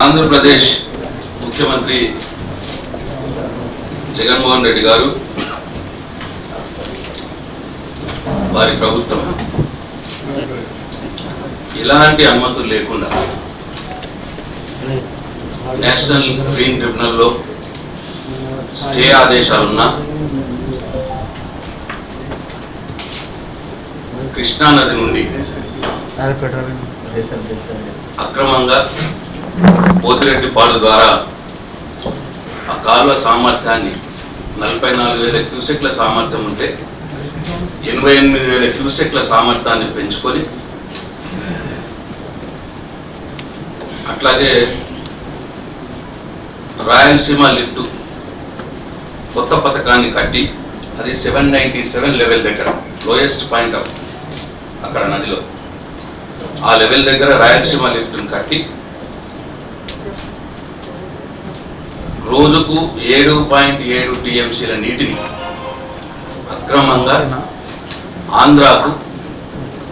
ఆంధ్రప్రదేశ్ ముఖ్యమంత్రి జగన్మోహన్ రెడ్డి గారు వారి ప్రభుత్వం ఇలాంటి అనుమతులు లేకుండా నేషనల్ గ్రీన్ ట్రిబ్యునల్లో స్టే ఆదేశాలున్న కృష్ణానది నుండి అక్రమంగా పోతిరెడ్డిపాడు ద్వారా ఆ కాలువ సామర్థ్యాన్ని 44,000 క్యూసెక్ల సామర్థ్యం ఉంటే 88,000 క్యూసెక్ల సామర్థ్యాన్ని పెంచుకొని అట్లాగే రాయలసీమ లిఫ్ట్ కొత్త పథకాన్ని కట్టి అది 797 లెవెల్ దగ్గర లోయెస్ట్ పాయింట్ ఆఫ్ అక్కడ నదిలో ఆ లెవెల్ దగ్గర రాయలసీమ లిఫ్ట్ని కట్టి రోజుకు 7.7 టీఎంసీల నీటిని అక్రమంగా ఆంధ్రాకు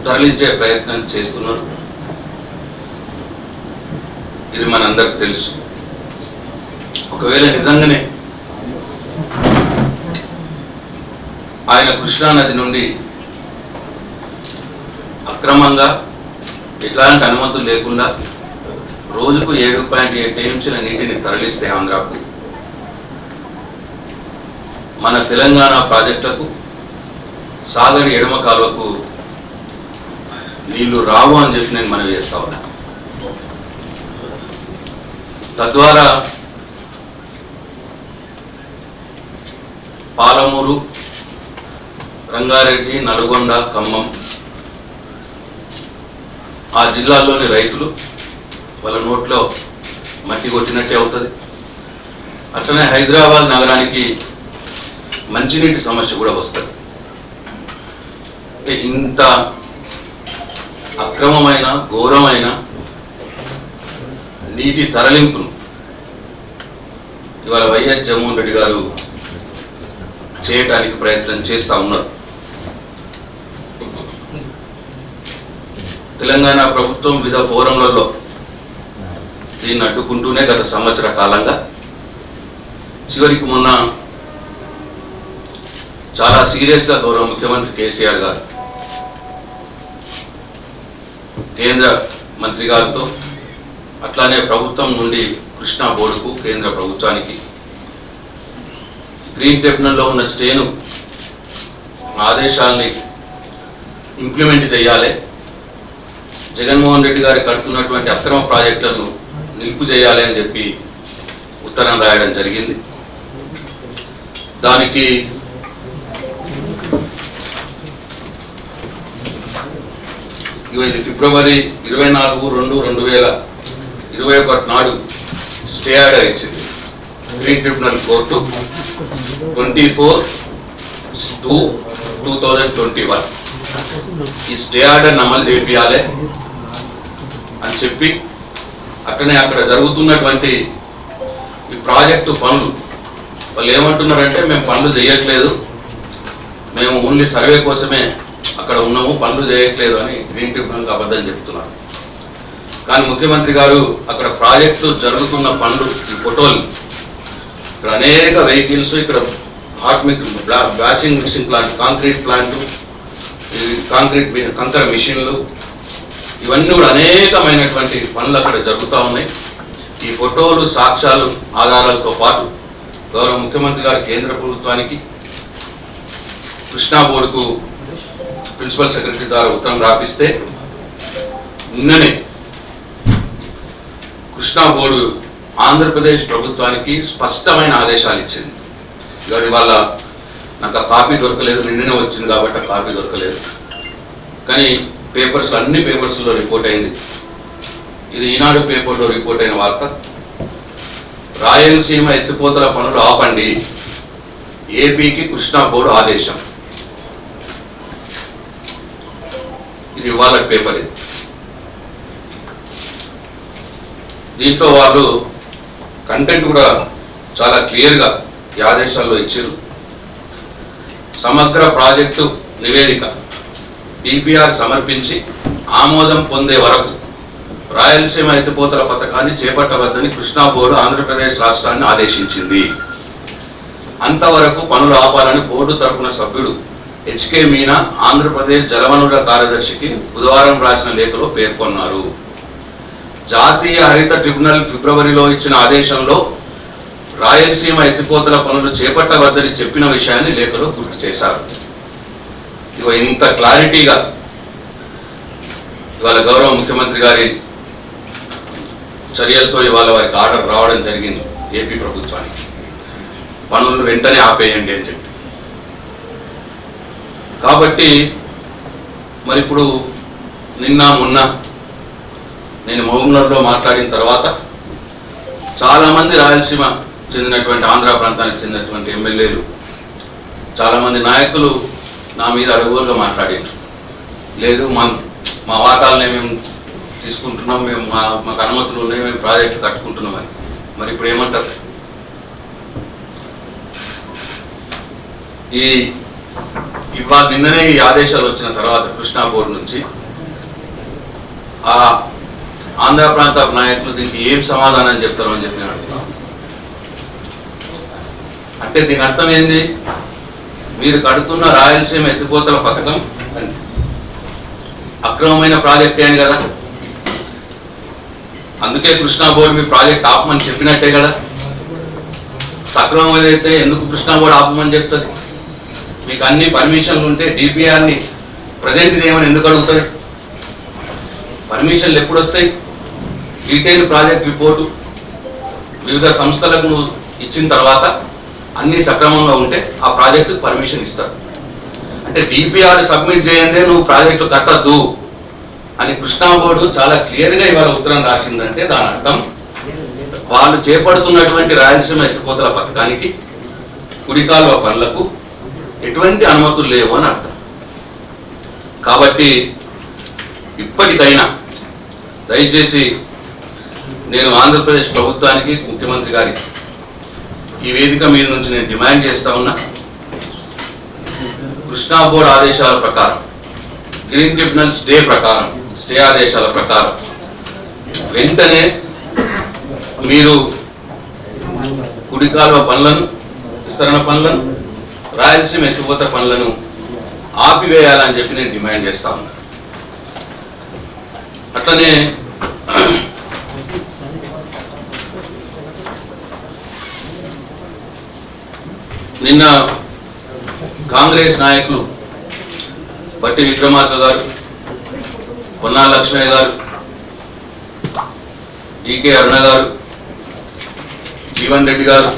తరలించే ప్రయత్నం చేస్తున్నారు. ఇది మనందరికి తెలుసు. ఒకవేళ నిజంగానే ఆయన కృష్ణానది నుండి అక్రమంగా ఎట్లాంటి అనుమతులు లేకుండా రోజుకు 7.7 టీఎంసీల నీటిని తరలిస్తే ఆంధ్రాకు మన తెలంగాణ ప్రాజెక్టులకు సాగర్ ఎడమ కాలువకు నీళ్లు రావు అని చెప్పి నేను మనవి చేస్తా ఉన్నా. తద్వారా పాలమూరు, రంగారెడ్డి, నల్గొండ, ఖమ్మం ఆ జిల్లాల్లోని రైతులు వాళ్ళ నోట్లో మట్టి కొట్టినట్టే అవుతుంది. అట్లనే హైదరాబాద్ నగరానికి మంచినీటి సమస్య కూడా వస్తుంది. ఇంత అక్రమమైన ఘోరమైన నీటి తరలింపును ఇవాళ వైఎస్ జగన్మోహన్ రెడ్డి గారు చేయడానికి ప్రయత్నం చేస్తూ ఉన్నారు. తెలంగాణ ప్రభుత్వం వివిధ ఫోరంలలో దీన్ని అడ్డుకుంటూనే గత సంవత్సర కాలంగా చివరికి మొన్న చాలా సీరియస్గా గౌరవ ముఖ్యమంత్రి కేసీఆర్ గారు కేంద్ర మంత్రి గారితో అట్లానే ప్రభుత్వం నుండి కృష్ణా బోర్డుకు కేంద్ర ప్రభుత్వానికి గ్రీన్ ట్రిబ్యునల్లో ఉన్న స్టేను ఆదేశాలని ఇంప్లిమెంట్ చేయాలి, జగన్మోహన్ రెడ్డి గారు కడుతున్నటువంటి అక్రమ ప్రాజెక్టులను నిలుపు చేయాలి అని చెప్పి ఉత్తరం రాయడం జరిగింది. దానికి ఇది ఫిబ్రవరి 24, 2021 నాడు స్టే ఆర్డర్ ఇచ్చింది గ్రీన్ ట్రిబ్యునల్ కోర్టు 24/2/2021 ఈ స్టే ఆర్డర్ని అమలు చేయాలి అని చెప్పి అక్కడనే అక్కడ జరుగుతున్నటువంటి ఈ ప్రాజెక్టు పనులు వాళ్ళు ఏమంటున్నారంటే మేము పనులు చేయట్లేదు, మేము ఓన్లీ సర్వే కోసమే అక్కడ ఉన్నాము, పనులు చేయట్లేదు అని గ్రీన్ ట్రిబ్యునల్కి అబద్ధం చెప్తున్నారు. కానీ ముఖ్యమంత్రి గారు అక్కడ ప్రాజెక్టు జరుగుతున్న పనులు ఈ ఫోటోలు ఇక్కడ అనేక వెహికల్స్, ఇక్కడ hot బ్యాచింగ్ machine plant, concrete plant, ఈ కాంక్రీట్ కంకర మిషన్లు ఇవన్నీ కూడా అనేకమైనటువంటి పనులు అక్కడ జరుగుతూ ఉన్నాయి. ఈ ఫోటోలు, సాక్ష్యాలు, ఆధారాలతో పాటు గౌరవ ముఖ్యమంత్రి గారు కేంద్ర ప్రభుత్వానికి కృష్ణా బోర్డుకు ప్రిన్సిపల్ సెక్రటరీ ద్వారా ఉత్తరం రాపిస్తే నిన్ననే కృష్ణా బోర్డు ఆంధ్రప్రదేశ్ ప్రభుత్వానికి స్పష్టమైన ఆదేశాలు ఇచ్చింది. ఇవాళ నాకు ఆ కాపీ దొరకలేదు, నిన్ననే వచ్చింది కాబట్టి ఆ కాపీ దొరకలేదు. కానీ పేపర్స్ అన్ని పేపర్స్లో రిపోర్ట్ అయింది. ఇది ఈనాడు పేపర్లో రిపోర్ట్ అయిన వార్త. రాయలసీమ ఎత్తిపోతల పనులు ఆపండి, ఏపీకి కృష్ణా బోర్డు ఆదేశం. ఇది ఇవాళ పేపర్. ఇది దీంట్లో వాళ్ళు కంటెంట్ కూడా చాలా క్లియర్గా ఈ ఆదేశాల్లో ఇచ్చారు. సమగ్ర ప్రాజెక్టు నివేదిక డిపిఆర్ సమర్పించి ఆమోదం పొందే వరకు రాయలసీమ ఎత్తిపోతల పథకాన్ని చేపట్టవద్దని కృష్ణా బోర్డు ఆంధ్రప్రదేశ్ రాష్ట్రాన్ని ఆదేశించింది. అంతవరకు పనులు ఆపాలని బోర్డు తరపున సభ్యుడు హెచ్కే మీనా ఆంధ్రప్రదేశ్ జలవనరుల కార్యదర్శికి బుధవారం రాసిన లేఖలో పేర్కొన్నారు. జాతీయ హరిత ట్రిబ్యునల్ ఫిబ్రవరిలో ఇచ్చిన ఆదేశంలో రాయలసీమ ఎత్తిపోతల పనులు చేపట్టవద్దని చెప్పిన విషయాన్ని లేఖలో గుర్తు చేశారు. ఇంత క్లారిటీగా ఇవాళ గౌరవ ముఖ్యమంత్రి గారి చర్యలతో ఇవాళ వారికి ఆర్డర్ రావడం జరిగింది ఏపీ ప్రభుత్వానికి, పనులు వెంటనే ఆపేయండి అని చెప్పి. కాబట్టి మరి ఇప్పుడు నిన్న మొన్న నేను మహబూబ్నగర్లో మాట్లాడిన తర్వాత చాలామంది రాయలసీమ చెందినటువంటి ఆంధ్ర ప్రాంతానికి చెందినటువంటి ఎమ్మెల్యేలు, చాలామంది నాయకులు నా మీద అడుగులుగా మాట్లాడారు. లేదు మా వాటాలనే మేము తీసుకుంటున్నాం, మేము మాకు అనుమతులు ఉన్నాయి, మేము ప్రాజెక్టులు కట్టుకుంటున్నామని. మరి ఇప్పుడు ఏమంటారు? ఇవాళ నిన్ననే ఈ ఆదేశాలు వచ్చిన తర్వాత కృష్ణా బోర్డు నుంచి ఆ ఆంధ్ర ప్రాంత నాయకులు దీనికి ఏం సమాధానం చెప్తారో అని చెప్పి నేను అడుగుతున్నాను. అంటే దీని అర్థం ఏంది? మీరు కడుతున్న రాయలసీమ ఎత్తిపోతల పథకం అక్రమమైన ప్రాజెక్టే అని కదా, అందుకే కృష్ణా బోర్డు మీ ప్రాజెక్ట్ ఆపమని చెప్పినట్టే కదా. సక్రమం ఏదైతే ఎందుకు కృష్ణా బోర్డు ఆపమని చెప్తుంది? మీకు అన్ని పర్మిషన్లు ఉంటే డిపిఆర్ని ప్రజెంట్ చేయమని ఎందుకు అడుగుతుంది? పర్మిషన్లు ఎప్పుడు వస్తాయి? డీటెయిల్ ప్రాజెక్ట్ రిపోర్టు వివిధ సంస్థలకు ఇచ్చిన తర్వాత అన్ని సక్రమంగా ఉంటే ఆ ప్రాజెక్టు పర్మిషన్ ఇస్తారు. అంటే డిపిఆర్ సబ్మిట్ చేయండి, నువ్వు ప్రాజెక్టు కట్టద్దు అని కృష్ణా బోర్డు చాలా క్లియర్గా ఇవాళ ఉత్తరం రాసిందంటే దాని అర్థం వాళ్ళు చేపడుతున్నటువంటి రాయలసీమ ఎత్తిపోతల పథకానికి కుడికాలువ పనులకు ఎటువంటి అనుమతులు లేవు అని అర్థం. కాబట్టి ఇప్పటికైనా దయచేసి నేను ఆంధ్రప్రదేశ్ ప్రభుత్వానికి, ముఖ్యమంత్రి గారికి ఈ వేదిక మీద నుంచి నేను డిమాండ్ చేస్తా ఉన్నా, కృష్ణా బోర్డు ఆదేశాల ప్రకారం, గ్రీన్ ట్రిబ్యునల్ స్టే ఆదేశాల ప్రకారం వెంటనే మీరు కుడికాలువ పనులను, విస్తరణ పనులను, రాయలసీమ ఎత్తిపోత పనులను ఆపివేయాలని చెప్పి నేను డిమాండ్ చేస్తా ఉన్నా. అట్లనే నిన్న కాంగ్రెస్ నాయకులు బట్టి విక్రమార్క గారు, పొన్నా లక్ష్మయ్య గారు, ఈకే అరుణ గారు, జీవన్ రెడ్డి గారు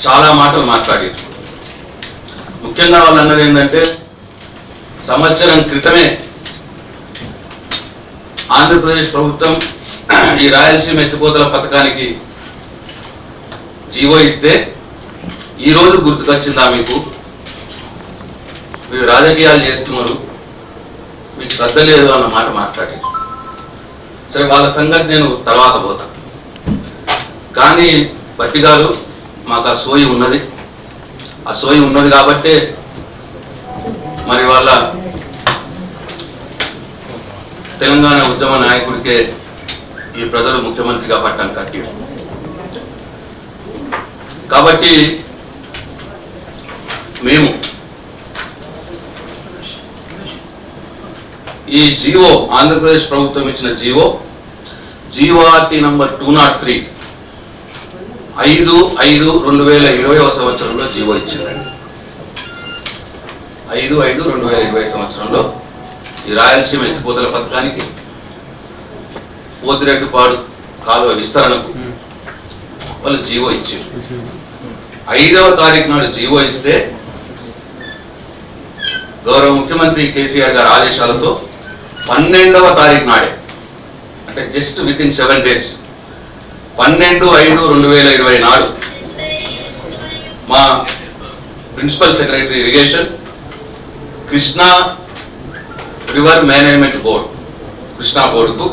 చాలా మాటలు మాట్లాడారు. ముఖ్యంగా వాళ్ళు అన్నది ఏంటంటే, సంవత్సరం క్రితమే ఆంధ్రప్రదేశ్ ప్రభుత్వం ఈ రాయలసీమ ఎత్తిపోతల పథకానికి జీవో ఇస్తే ఈరోజు గుర్తుకొచ్చిందా మీకు? మీరు రాజకీయాలు చేస్తున్నారు, మీకు శ్రద్ధ లేదు అన్న మాట మాట్లాడారు. సరే, వాళ్ళ సంగతి నేను తర్వాత పోతా. కానీ బట్టి గారు, మాకు ఆ సోయి ఉన్నది కాబట్టే మరి వాళ్ళ తెలంగాణ ఉద్యమ నాయకుడికే ఈ ప్రజలు ముఖ్యమంత్రిగా పట్టం కట్టారు. కాబట్టి మేము ఈ జీవో, ఆంధ్రప్రదేశ్ ప్రభుత్వం ఇచ్చిన జీఓఆర్టీ నంబర్ 203 5/5/2020 సంవత్సరంలో జీవో ఇచ్చిందండి. 5/5/2020 సంవత్సరంలో ఈ రాయలసీమ ఎత్తిపోతల పథకానికి, పోతిరెడ్డిపాడు కాలువ విస్తరణకు వాళ్ళు జీవో ఇచ్చారు. 5వ తారీఖు నాడు జీవో ఇస్తే గౌరవ ముఖ్యమంత్రి కేసీఆర్ గారి ఆదేశాలతో 12వ తారీఖు నాడే, అంటే జస్ట్ విత్ ఇన్ 7 days, 12/5/2020 నాడు మా principal secretary irrigation, Krishna river management board, Krishna బోర్డుకు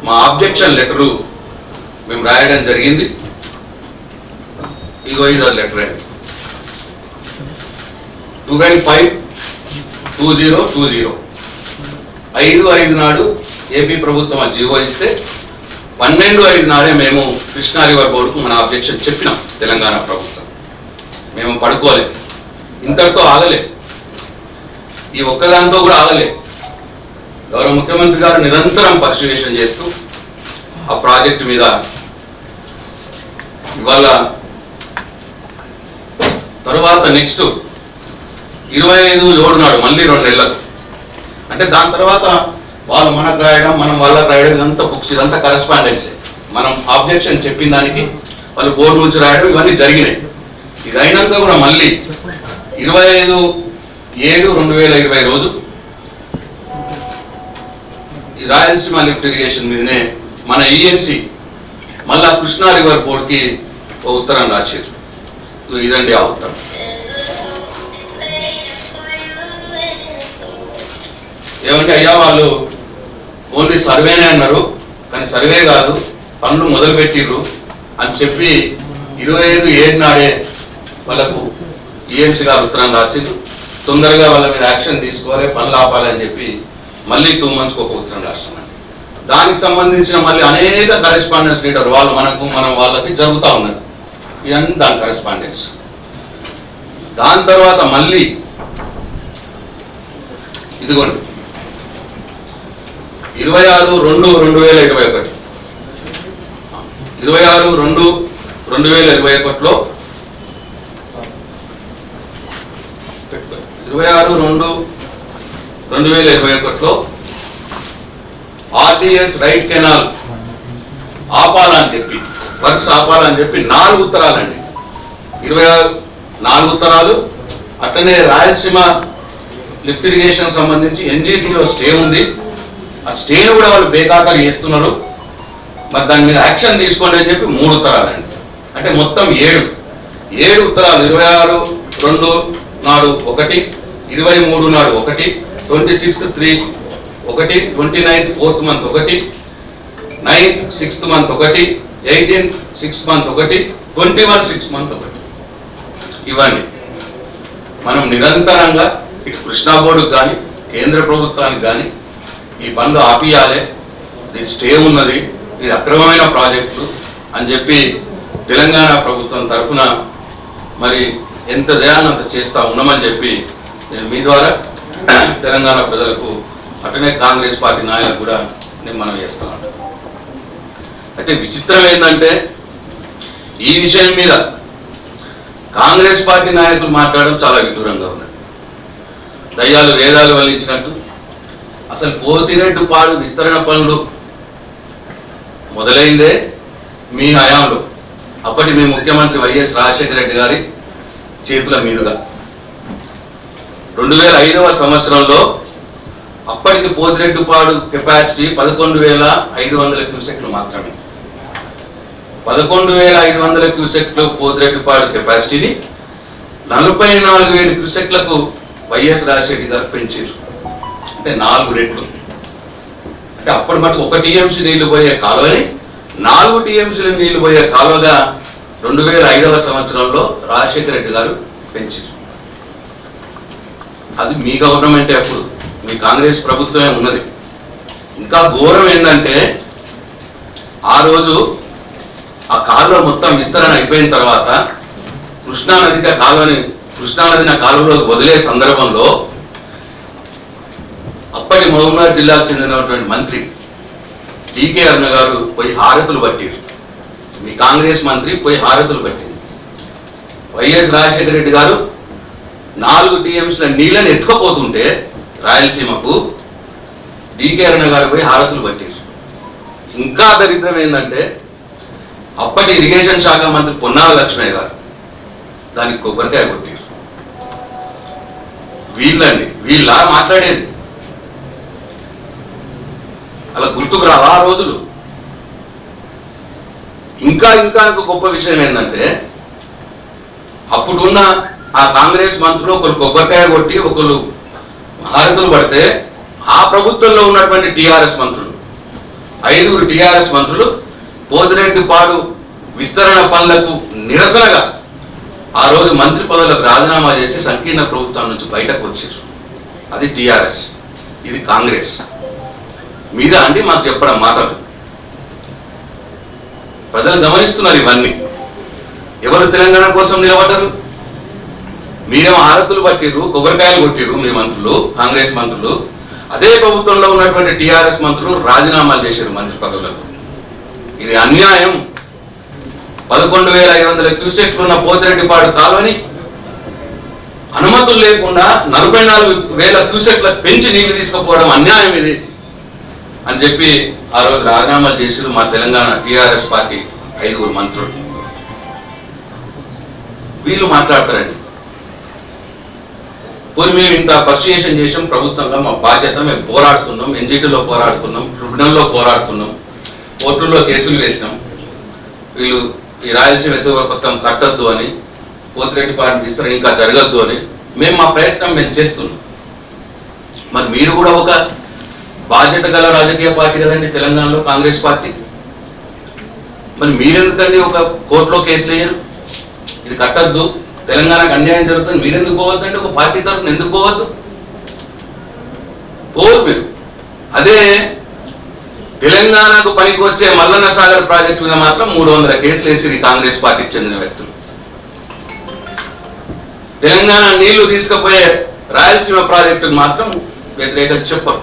మా ఆబ్జెక్షన్ లెటరు మేము రాయడం జరిగింది. ఇగో ఇది లెటర్ అండి, 12/5/2020 5/5 నాడు ఏపీ ప్రభుత్వం ఆ జీవో ఇస్తే 12/5 నాడే మేము కృష్ణా రివర్ బోర్డుకు మన అబ్జెక్షన్ చెప్పినాం. తెలంగాణ ప్రభుత్వం మేము పడుకోలేదు, ఇంతటితో ఆగలే, ఈ ఒక్కదాంతో కూడా ఆగలే. గౌరవ ముఖ్యమంత్రి గారు నిరంతరం పరిశీలన చేస్తూ ఆ ప్రాజెక్టు మీద ఇవాళ తర్వాత నెక్స్ట్ 25/7 నాడు మళ్ళీ 2 నెలలకు, అంటే దాని తర్వాత వాళ్ళు మనకు రాయడం, మనం వాళ్ళకి రాయడం, ఇదంతా బుక్స్, ఇదంతా కరెస్పాండెన్సే. మనం ఆబ్జెక్షన్ చెప్పిన దానికి వాళ్ళు బోర్డు నుంచి రాయడం ఇవన్నీ జరిగినాయి. ఇది అయినాక కూడా మళ్ళీ 25/7/2020 రోజు ఈ రాయలసీమ లిఫ్ట్ ఇరిగేషన్ మీదనే మన ఈఎన్సీ మళ్ళా కృష్ణా రివర్ బోర్డుకి ఓ ఉత్తరం రాశారు. ఇదండి ఆ ఉత్తరం. ఏమంటే అయ్యా వాళ్ళు ఓన్లీ సర్వేనే అన్నారు, కానీ సర్వే కాదు, పనులు మొదలు పెట్టిర్రు అని చెప్పి 25/7 నాడే వాళ్ళకు ఈఎన్సీ గారు ఉత్తరం రాసిండ్రు. తొందరగా వాళ్ళ మీద యాక్షన్ తీసుకోవాలి, పనులు ఆపాలని చెప్పి మళ్ళీ 2 monthsకి ఒక ఉత్తరం రాస్తున్నారు. దానికి సంబంధించిన మళ్ళీ అనేక కరెస్పాండెన్స్ లీటర్ వాళ్ళు మనకు మనం వాళ్ళకి జరుగుతూ ఉన్నది. ఇవన్నీ దాని కరెస్పాండెన్స్. దాని తర్వాత మళ్ళీ ఇదిగోండి 26/2/2021 26/2/2021లో 26/2/2021లో ఆర్డిఎస్ రైట్ కెనాల్ ఆపాలని చెప్పి, వర్క్స్ ఆపాలని చెప్పి 4 ఉత్తరాలండి. 4 ఉత్తరాలు. అట్లనే రాయలసీమ లిఫ్ట్ ఇరిగేషన్ సంబంధించి ఎన్జిటిలో స్టే ఉంది, ఆ స్టేను కూడా వాళ్ళు బేఖాతరు చేస్తున్నారు, మరి దాని మీద యాక్షన్ తీసుకోండి అని చెప్పి 3 ఉత్తరాలండి. అంటే మొత్తం 7 ఉత్తరాలు. 26/2 నాడు 1, 23 నాడు 1, 26/3 1, 29th 4th month 1, 9th 6th month 1, 18th 6th month 1, 21 6th month 1. ఇవన్నీ మనం నిరంతరంగా ఇటు కృష్ణా బోర్డుకు కానీ కేంద్ర ప్రభుత్వానికి కానీ ఈ పనులు ఆపియాలి, ఇది స్టే ఉన్నది, ఇది అక్రమమైన ప్రాజెక్టులు అని చెప్పి తెలంగాణ ప్రభుత్వం తరఫున మరి ఎంత చేయాలో అంత చేస్తూ ఉన్నామని చెప్పి నేను మీ ద్వారా తెలంగాణ ప్రజలకు, అటనే కాంగ్రెస్ పార్టీ నాయకులకు కూడా నేను మనం చేస్తున్నాను. అయితే విచిత్రం ఏంటంటే ఈ విషయం మీద కాంగ్రెస్ పార్టీ నాయకులు మాట్లాడడం చాలా విదూరంగా ఉన్నది. దయ్యాలు వేదాలు వల్లించినట్టు. అసలు పోతిరెడ్డిపాడు విస్తరణ పనులు మొదలైందే మీ హయాంలో, అప్పటి మీ ముఖ్యమంత్రి వైఎస్ రాజశేఖర రెడ్డి గారి చేతుల మీదుగా. 2005వ సంవత్సరంలో అప్పటికి పోతిరెడ్డిపాడు కెపాసిటీ 11,500 క్యూసెక్లు మాత్రమే. 11,500 క్యూసెక్లు పోతిరెడ్డిపాడు కెపాసిటీని 44,000 క్యూసెక్లకు వైఎస్ రాజశేఖర గారు పెంచారు. అంటే 4 రెట్లు. అంటే అప్పటి మటుకు 1 టీఎంసీ నీళ్లు పోయే కాలువని 4 టీఎంసీలు నీళ్లు పోయే కాలువగా 2005వ సంవత్సరంలో రాజశేఖర రెడ్డి గారు పెంచారు. అది మీ గవర్నమెంటే, అప్పుడు మీ కాంగ్రెస్ ప్రభుత్వమే ఉన్నది. ఇంకా ఘోరం ఏంటంటే ఆ రోజు ఆ కాలువ మొత్తం విస్తరణ అయిపోయిన తర్వాత కృష్ణానది కాలువలోకి వదిలే సందర్భంలో అప్పటి మహబూబ్నగర్ జిల్లాకు చెందినటువంటి మంత్రి టీకే అరుణ గారు పోయి హారతులు పట్టారు. మీ కాంగ్రెస్ మంత్రి పోయి హారతులు పట్టింది. వైఎస్ రాజశేఖర రెడ్డి గారు 4 టీఎంసీల నీళ్ళని ఎత్తుకపోతుంటే రాయలసీమకు టీకే అరుణ గారు పోయి హారతులు పట్టారు. ఇంకా దరిద్రం ఏంటంటే అప్పటి ఇరిగేషన్ శాఖ మంత్రి పొన్నాల లక్ష్మయ్య గారు దానికి కొబ్బరికాయ కొట్టారు. వీళ్ళ మాట్లాడేది అలా గుర్తుకు రావా ఆ రోజులు. ఇంకా గొప్ప విషయం ఏంటంటే అప్పుడున్న ఆ కాంగ్రెస్ మంత్రులు ఒకరు కొబ్బరికాయ కొట్టి ఒకరు హారతులు పడితే ఆ ప్రభుత్వంలో ఉన్నటువంటి టీఆర్ఎస్ మంత్రులు 5 టీఆర్ఎస్ మంత్రులు పోతిరెడ్డిపాడు విస్తరణ పనులకు నిరసనగా ఆ రోజు మంత్రి పదవులకు రాజీనామా చేసి సంకీర్ణ ప్రభుత్వం నుంచి బయటకు వచ్చారు. అది టీఆర్ఎస్, ఇది కాంగ్రెస్. మీద అండి మాకు చెప్పడం మాటలు. ప్రజలు గమనిస్తున్నారు ఇవన్నీ. ఎవరు తెలంగాణ కోసం నిలబడ్డారు? మీరేమో హారతులు పట్టిర్రు, కొబ్బరికాయలు కొట్టిర్రు మీ మంత్రులు, కాంగ్రెస్ మంత్రులు. అదే ప్రభుత్వంలో ఉన్నటువంటి టీఆర్ఎస్ మంత్రులు రాజీనామాలు చేశారు మంత్రి పదవులకు. ఇది అన్యాయం. 11,500 క్యూసెక్లు ఉన్న పోతిరెడ్డిపాడు కాలువని అనుమతులు లేకుండా 44,000 క్యూసెక్లకు పెంచి నీళ్లు తీసుకుపోవడం అన్యాయం ఇది అని చెప్పి ఆ రోజు రాజీనామాలు చేశారు మా తెలంగాణ టీఆర్ఎస్ పార్టీ 5 మంత్రులు. వీళ్ళు మాట్లాడతారండి. పోనీ మేము ఇంత పర్సుయేషన్ చేసాం ప్రభుత్వంగా, మా బాధ్యత, మేము పోరాడుతున్నాం, ఎన్జిటీలో పోరాడుతున్నాం, ట్రిబ్యునల్లో పోరాడుతున్నాం, కోర్టుల్లో కేసులు వేసినాం. వీళ్ళు ఈ రాయలసీమ ఎత్తుగడ పథకం కట్టద్దు అని, పోతిరెడ్డిపాడు విస్తరణ ఇంకా జరగద్దు అని మేము మా ప్రయత్నం మేము చేస్తున్నాం. మరి మీరు కూడా ఒక బాధ్యత గల రాజకీయ పార్టీ కదండి తెలంగాణలో, కాంగ్రెస్ పార్టీ. మరి మీరెందుకండి ఒక కోర్టులో కేసులు వేయరు? ఇది కట్టద్దు, తెలంగాణకు అన్యాయం జరుగుతుంది, మీరెందుకు పోవద్దండి? ఒక పార్టీ తరఫున ఎందుకు పోవద్దు? పోరు మీరు. అదే తెలంగాణకు పనికి వచ్చే మల్లన్న సాగర్ ప్రాజెక్టు మీద మాత్రం 300 కేసులు వేసి కాంగ్రెస్ పార్టీకి చెందిన వ్యక్తులు. తెలంగాణ నీళ్లు తీసుకుపోయే రాయలసీమ ప్రాజెక్టుకు మాత్రం వ్యతిరేకత చెప్పరు.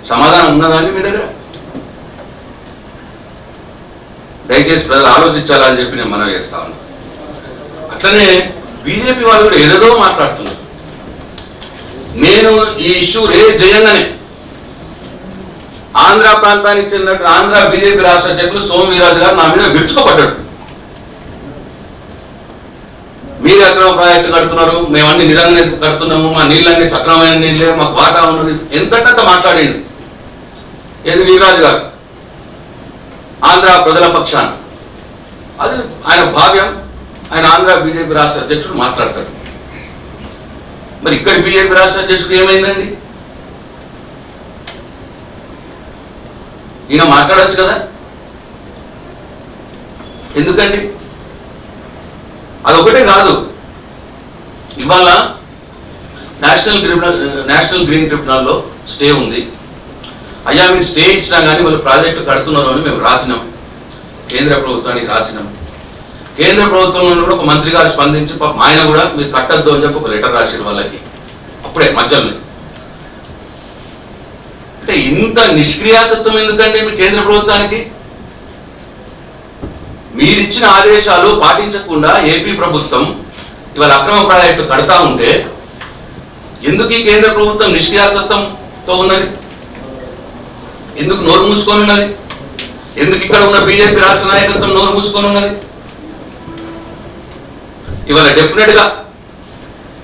సమాధానం ఉన్నదండి మీ దగ్గర? దయచేసి ప్రజలు ఆలోచించాలని చెప్పి నేను మనవి చేస్తా ఉన్నాను. అట్లనే బీజేపీ వాళ్ళు కూడా ఏదేదో మాట్లాడుతున్నారు. నేను ఈ ఇష్యూ రేజ్ చేయంగానే ఆంధ్ర ప్రాంతానికి చెందినట్టు ఆంధ్ర బీజేపీ రాష్ట్ర అధ్యక్షులు సోమవీరాజు గారు నా మీద విరుచుకోపడ్డాడు. మీరు అక్రమ ప్రాజెక్టు కడుతున్నారు, మేము అన్ని నిజంగానే కడుతున్నాము, మా నీళ్ళన్నీ సక్రమమైన నీళ్ళే, మాకు వాటా ఉన్నది, ఎంతంత మాట్లాడింది. ఏది వీరరాజు గారు ఆంధ్ర ప్రజల పక్షాన. అది ఆయన భావ్యం. ఆయన ఆంధ్ర బీజేపీ రాష్ట్ర అధ్యక్షుడు మాట్లాడతాడు. మరి ఇక్కడ బీజేపీ రాష్ట్ర అధ్యక్షుడు ఏమైందండి? ఈయన మాట్లాడచ్చు కదా, ఎందుకండి? అదొకటే కాదు, ఇవాళ నేషనల్ గ్రీన్ ట్రిబ్యునల్లో స్టే ఉంది. అయ్యా మీరు స్టే ఇచ్చినా కానీ వాళ్ళు ప్రాజెక్టు కడుతున్నారు అని మేము రాసినాం, కేంద్ర ప్రభుత్వానికి రాసినాం. కేంద్ర ప్రభుత్వంలో కూడా ఒక మంత్రి గారు స్పందించి ఆయన కూడా మీరు కట్టద్దు అని చెప్పి ఒక లెటర్ రాశారు వాళ్ళకి. అప్పుడే మధ్యలో అంటే ఇంత నిష్క్రియాతత్వం ఎందుకండి మీ కేంద్ర ప్రభుత్వానికి? మీరిచ్చిన ఆదేశాలు పాటించకుండా ఏపీ ప్రభుత్వం ఇవాళ అక్రమ ప్రాజెక్టు కడతా ఉంటే ఎందుకు ఈ కేంద్ర ప్రభుత్వం నిష్క్రియాతత్వంతో ఉన్నది? ఎందుకు నోరు మూసుకొని ఉన్నది? ఎందుకు ఇక్కడ ఉన్న బీజేపీ రాష్ట్ర నాయకత్వం నోరు మూసుకొని ఉన్నది? ఇవాళ డెఫినెట్ గా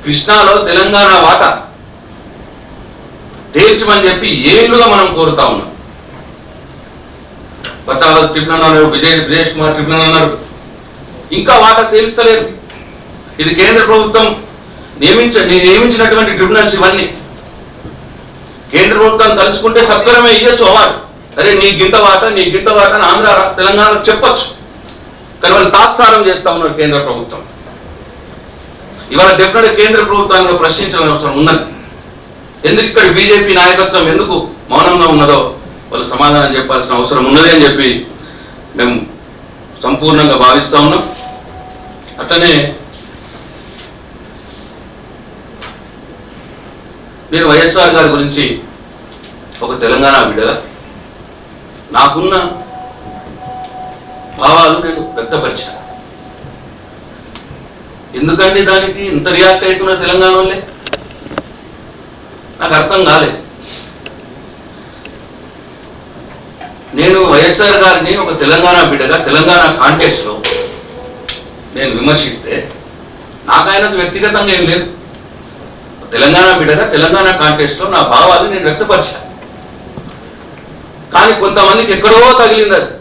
కృష్ణాలో తెలంగాణ వాటా తేల్చమని చెప్పి ఏళ్ళుగా మనం కోరుతా ఉన్నాం. పచ్చాల ట్రిబ్యునల్ అన్నారు, విజయ్ కుమార్ ట్రిబ్యునల్ అన్నారు, ఇంకా వాటా తేలుస్తలేదు. ఇది కేంద్ర ప్రభుత్వం నియమించినటువంటి ట్రిబ్యునల్స్ ఇవన్నీ. కేంద్ర ప్రభుత్వం తలుచుకుంటే సత్వరమే ఇవ్వచ్చు అవార్డు. అరే నీ గింత వాట అని ఆంధ్ర తెలంగాణకు చెప్పొచ్చు. కానీ వాళ్ళు తాత్సారం చేస్తా ఉన్నారు కేంద్ర ప్రభుత్వం. ఇవాళ డెఫినెట్ కేంద్ర ప్రభుత్వాన్ని ప్రశ్నించాల్సిన అవసరం ఉన్నది. ఎందుకు ఇక్కడ బీజేపీ నాయకత్వం ఎందుకు మౌనంగా ఉన్నదో వాళ్ళు సమాధానం చెప్పాల్సిన అవసరం ఉన్నది అని చెప్పి మేము సంపూర్ణంగా భావిస్తూ ఉన్నాం. అట్లనే నేను వైఎస్ఆర్ గారి గురించి ఒక తెలంగాణ బిడ్డగా నాకున్న భావాలు నేను వ్యక్తపరిచాను. ఎందుకండి దానికి ఇంత రియాక్ట్ అవుతున్న తెలంగాణ వాళ్ళే నాకు అర్థం కాలేదు. నేను వైఎస్ఆర్ గారిని ఒక తెలంగాణ బిడ్డగా తెలంగాణ కాంటెస్ట్లో నేను విమర్శిస్తే నాకు ఆయనకు వ్యక్తిగతంగా ఏం లేదు. తెలంగాణ బిడ్డగా తెలంగాణ కాంటెస్ట్లో నా భావాలు నేను వ్యక్తపరిచాను. కానీ కొంతమందికి ఎక్కడో తగిలింది. అది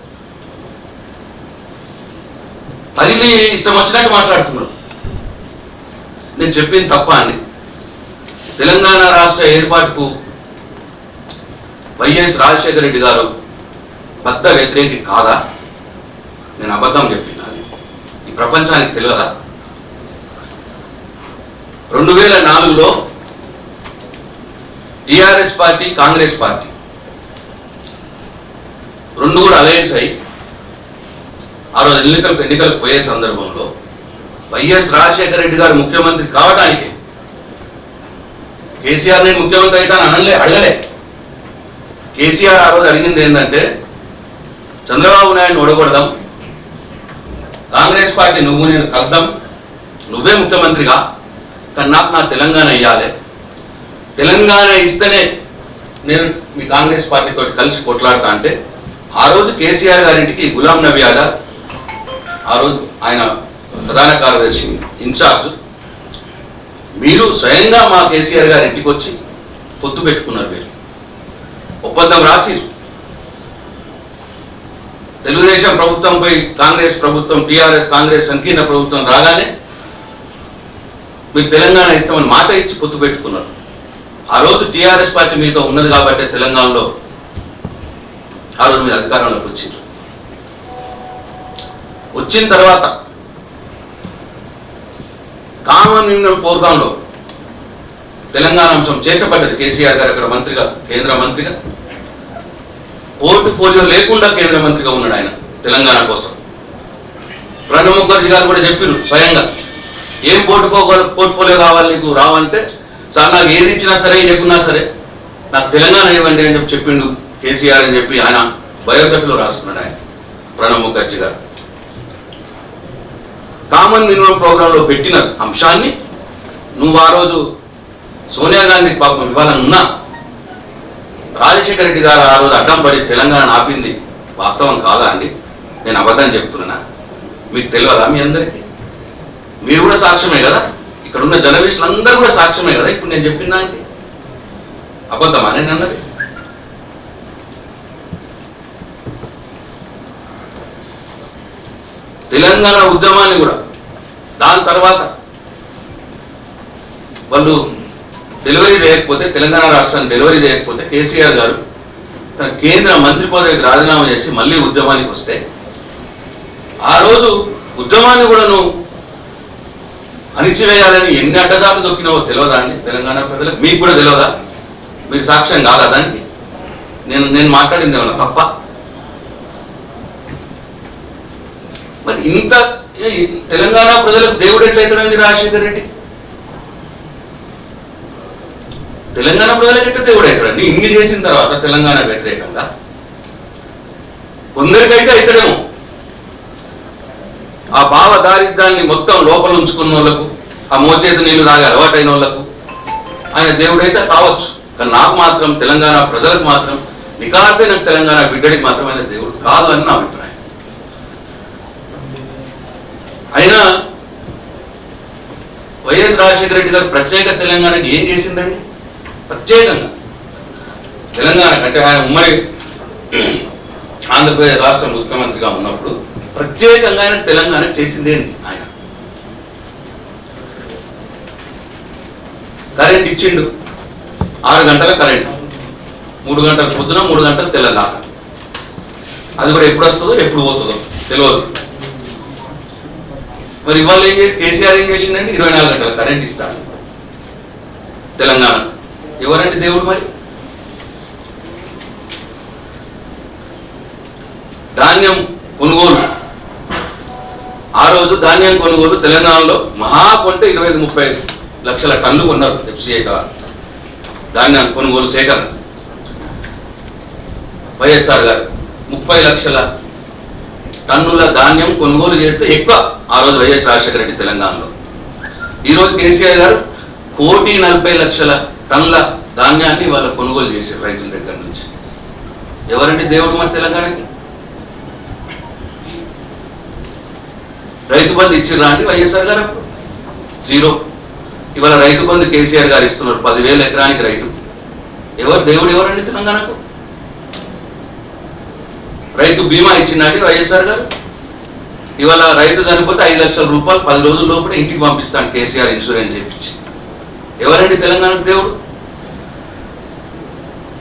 తగిలి ఇష్టం వచ్చినట్టు మాట్లాడుతున్నారు. నేను చెప్పింది తప్ప అండి. తెలంగాణ రాష్ట్ర ఏర్పాటుకు వైఎస్ రాజశేఖర రెడ్డి గారు బద్ద వ్యతిరేకి కాదా? నేను అబద్ధం చెప్పినాను. ఈ ప్రపంచానికి తెలియదా? 2004లో టిఆర్ఎస్ పార్టీ కాంగ్రెస్ పార్టీ రెండు కూడా అలయన్స్ అయ్యి ఆ రోజు ఎన్నికలకు పోయే సందర్భంలో వైఎస్ రాజశేఖర రెడ్డి గారు ముఖ్యమంత్రి కావడానికి కేసీఆర్ నేను ముఖ్యమంత్రి అవుతాను అడగలే. కేసీఆర్ ఆ రోజు అడిగింది ఏంటంటే చంద్రబాబు నాయుడు ఓడగొడదాం, కాంగ్రెస్ పార్టీ నువ్వు నేను కలుద్దాం, నువ్వే ముఖ్యమంత్రిగా, కానీ నాకు నా తెలంగాణ ఇవ్వాలి, తెలంగాణ ఇస్తేనే నేను మీ కాంగ్రెస్ పార్టీతో కలిసి కొట్లాడతా అంటే ఆ రోజు కేసీఆర్ గారింటికి గులాం నబీ ఆజాద్, ఆ రోజు ఆయన ప్రధాన కార్యదర్శి ఇన్ఛార్జ్, మీరు స్వయంగా మా కేసీఆర్ గారి ఇంటికి వచ్చి పొత్తు పెట్టుకున్నారు, మీరు ఒప్పందం రాసి తెలుగుదేశం ప్రభుత్వంపై కాంగ్రెస్ ప్రభుత్వం టీఆర్ఎస్ కాంగ్రెస్ సంకీర్ణ ప్రభుత్వం రాగానే మీరు తెలంగాణ ఇస్తామని మాట ఇచ్చి పొత్తు పెట్టుకున్నారు. ఆ రోజు టీఆర్ఎస్ పార్టీ మీతో ఉన్నది కాబట్టి తెలంగాణలో ఆ రోజు మీరు అధికారంలోకి వచ్చారు. వచ్చిన తర్వాత కామన్ మినిమం ప్రోగ్రాంలో తెలంగాణ అంశం చేర్చబడ్డది. కేసీఆర్ గారు అక్కడ మంత్రిగా, కేంద్ర మంత్రిగా, పోర్ట్ఫోలియో లేకుండా కేంద్ర మంత్రిగా ఉన్నాడు ఆయన తెలంగాణ కోసం. ప్రణబ్ ముఖర్జీ గారు కూడా చెప్పారు స్వయంగా, ఏం పోర్ట్ఫోలియో కావాలి నీకు రావంటే, సార్ నాకు ఏది ఇచ్చినా సరే లేకున్నా సరే నాకు తెలంగాణ ఇవ్వండి అని చెప్పిండు కేసీఆర్ అని చెప్పి ఆయన బయోగ్రఫీలో రాసుకున్నాడు ఆయన ప్రణబ్ ముఖర్జీ గారు. కామన్ మినిమం ప్రోగ్రాంలో పెట్టిన అంశాన్ని నువ్వు ఆ రోజు సోనియా గాంధీ పాపం ఇవ్వాలని ఉన్నా రాజశేఖర రెడ్డి గారు ఆ రోజు అడ్డం పడి తెలంగాణ ఆపింది వాస్తవం కాదా అండి? నేను అబద్ధం చెప్తున్నా, మీకు తెలియదా? మీ అందరికీ మీరు కూడా సాక్ష్యమే కదా, ఇక్కడ ఉన్న జర్నలిస్టులు అందరూ కూడా సాక్ష్యమే కదా. ఇప్పుడు నేను చెప్పిన దానికి అబద్ధమా నేను అన్నది? తెలంగాణ ఉద్యమాన్ని కూడా దాని తర్వాత వాళ్ళు డెలివరీ చేయకపోతే, తెలంగాణ రాష్ట్రాన్ని డెలివరీ చేయకపోతే కేసీఆర్ గారు తన కేంద్ర మంత్రి పదవికి రాజీనామా చేసి మళ్ళీ ఉద్యమానికి వస్తే ఆ రోజు ఉద్యమాన్ని కూడా నువ్వు అణిచివేయాలని ఎన్ని అడ్డదారులు దొక్కినావో తెలియదా అండి తెలంగాణ ప్రజలకు? మీకు కూడా తెలియదా? మీరు సాక్ష్యం కాదా దానికి? నేను మాట్లాడింది ఏమన్నా తప్ప? మరి ఇంత తెలంగాణ ప్రజలకు దేవుడు ఎట్లయితాడండి రాజశేఖర రెడ్డి? తెలంగాణ ప్రజలకు ఎట్లా దేవుడు అవుతాడండి ఇన్ని చేసిన తర్వాత తెలంగాణ వ్యతిరేకంగా? కొందరికైతే ఇక్కడేమో ఆ భావ దారిద్ర్యాన్ని మొత్తం లోపల ఉంచుకున్న వాళ్ళకు, ఆ మోచేతి నీళ్లు తాగే అలవాటైన వాళ్ళకు ఆయన దేవుడైతే కావచ్చు, కానీ నాకు మాత్రం తెలంగాణ ప్రజలకు మాత్రం నికాసైన తెలంగాణ బిడ్డడికి మాత్రం ఆయన దేవుడు కాదు అని నా అభిప్రాయం. అయినా వైఎస్ రాజశేఖర రెడ్డి గారు ప్రత్యేక తెలంగాణకి ఏం చేసిందండి? ప్రత్యేకంగా తెలంగాణ అంటే ఆయన ఉమ్మడి ఆంధ్రప్రదేశ్ రాష్ట్ర ముఖ్యమంత్రిగా ఉన్నప్పుడు ప్రత్యేకంగా ఆయన తెలంగాణ చేసిందేంటి? ఆయన కరెంట్ ఇచ్చిండు, 6 గంటల కరెంట్, 3 గంటల పొద్దున 3 గంటలు తెల్లదాకా. అది కూడా ఎప్పుడు వస్తుందో ఎప్పుడు పోతుందో తెలియదు. మరి ఇవాళ కేసీఆర్ ఏం చేసిందండి? 24 గంటల కరెంట్ ఇస్తాడు తెలంగాణ. ఎవరండి దేవుడు? మరి ధాన్యం కొనుగోలు, ఆ రోజు ధాన్యం కొనుగోలు తెలంగాణలో మహా కొంటే 25-30 లక్షల టన్నులు కొన్నారు ఎఫ్సిఐ ధాన్యం కొనుగోలు సేకరణ. వైఎస్ఆర్ గారు 30 లక్షల టన్నుల ధాన్యం కొనుగోలు చేస్తే ఎక్కువ ఆ రోజు వైఎస్ రాజశేఖర రెడ్డి తెలంగాణలో. ఈరోజు కేసీఆర్ గారు 1,40,00,000 టన్నుల ధాన్యాన్ని వాళ్ళ కొనుగోలు చేశారు రైతుల దగ్గర నుంచి. ఎవరండి దేవుడు మరి తెలంగాణకి? రైతు బంధు ఇచ్చిర్రా అండి వైఎస్ఆర్ గారు? జీరో. ఇవాళ రైతు బంధు కేసీఆర్ గారు ఇస్తున్నారు, 10,000 ఎకరానికి రైతు. ఎవరు దేవుడు? ఎవరండి తెలంగాణకు? రైతు బీమా ఇచ్చిందండి వైఎస్ఆర్ గారు. ఇవాళ రైతు చనిపోతే 5 లక్షల రూపాయలు 10 రోజుల లోపల ఇంటికి పంపిస్తాను కేసీఆర్ ఇన్సూరెన్స్ చేయించి. ఎవరండి తెలంగాణకు దేవుడు?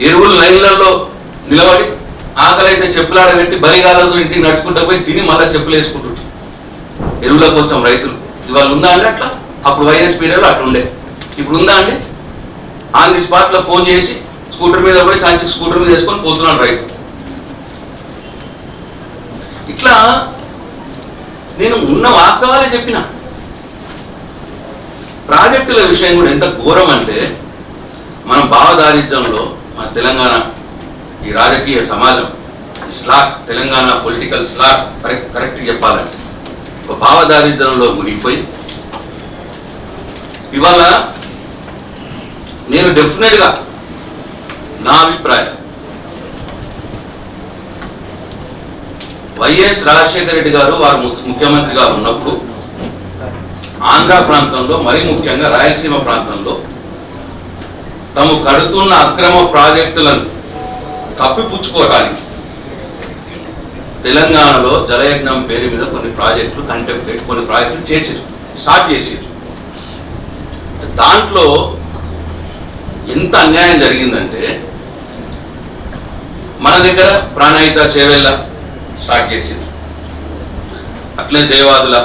ఎరువులు లైన్లలో నిలబడి ఆకలి అయితే చెప్పులాడబెట్టి బలిగాలతో ఇంటికి నడుచుకుంటూ పోయి తిని మళ్ళీ చెప్పులు వేసుకుంటుంటారు ఎరువుల కోసం రైతులు. ఇవాళ ఉందా అండి అట్లా? అప్పుడు వైఎస్ పీరియడ్లో అట్లా ఉండే. ఇప్పుడు ఉందా అండి? ఆన్ ది స్పాట్లో ఫోన్ చేసి స్కూటర్ మీద పోయి సాయంత్రం స్కూటర్ మీద వేసుకొని పోతున్నాడు రైతు. ఇట్లా నేను ఉన్న వాస్తవాలే చెప్పిన. ప్రాజెక్టుల విషయం కూడా ఎంత ఘోరం అంటే, మనం భావదారిద్ర్యంలో మన తెలంగాణ ఈ రాజకీయ సమాజం slot, Telangana political slot correct చెప్పాలంటే ఒక భావదారిద్ర్యంలో మునిగిపోయి, ఇవాళ నేను డెఫినెట్గా నా అభిప్రాయం వైఎస్ రాజశేఖర రెడ్డి గారు వారు ముఖ్యమంత్రిగా ఉన్నప్పుడు ఆంధ్ర ప్రాంతంలో, మరీ ముఖ్యంగా రాయలసీమ ప్రాంతంలో తాము కడుతున్న అక్రమ ప్రాజెక్టులను కప్పిపుచ్చుకోవడానికి తెలంగాణలో జలయజ్ఞం పేరు మీద కొన్ని ప్రాజెక్టులు కంటెంప్లేట్, కొన్ని ప్రాజెక్టులు చేసారు, స్టార్ట్ చేసారు. దాంట్లో ఎంత అన్యాయం జరిగిందంటే, మన దగ్గర ప్రాణహిత చేవెళ్ళ స్టార్ట్ చేసింది, అట్లే దేవాదుల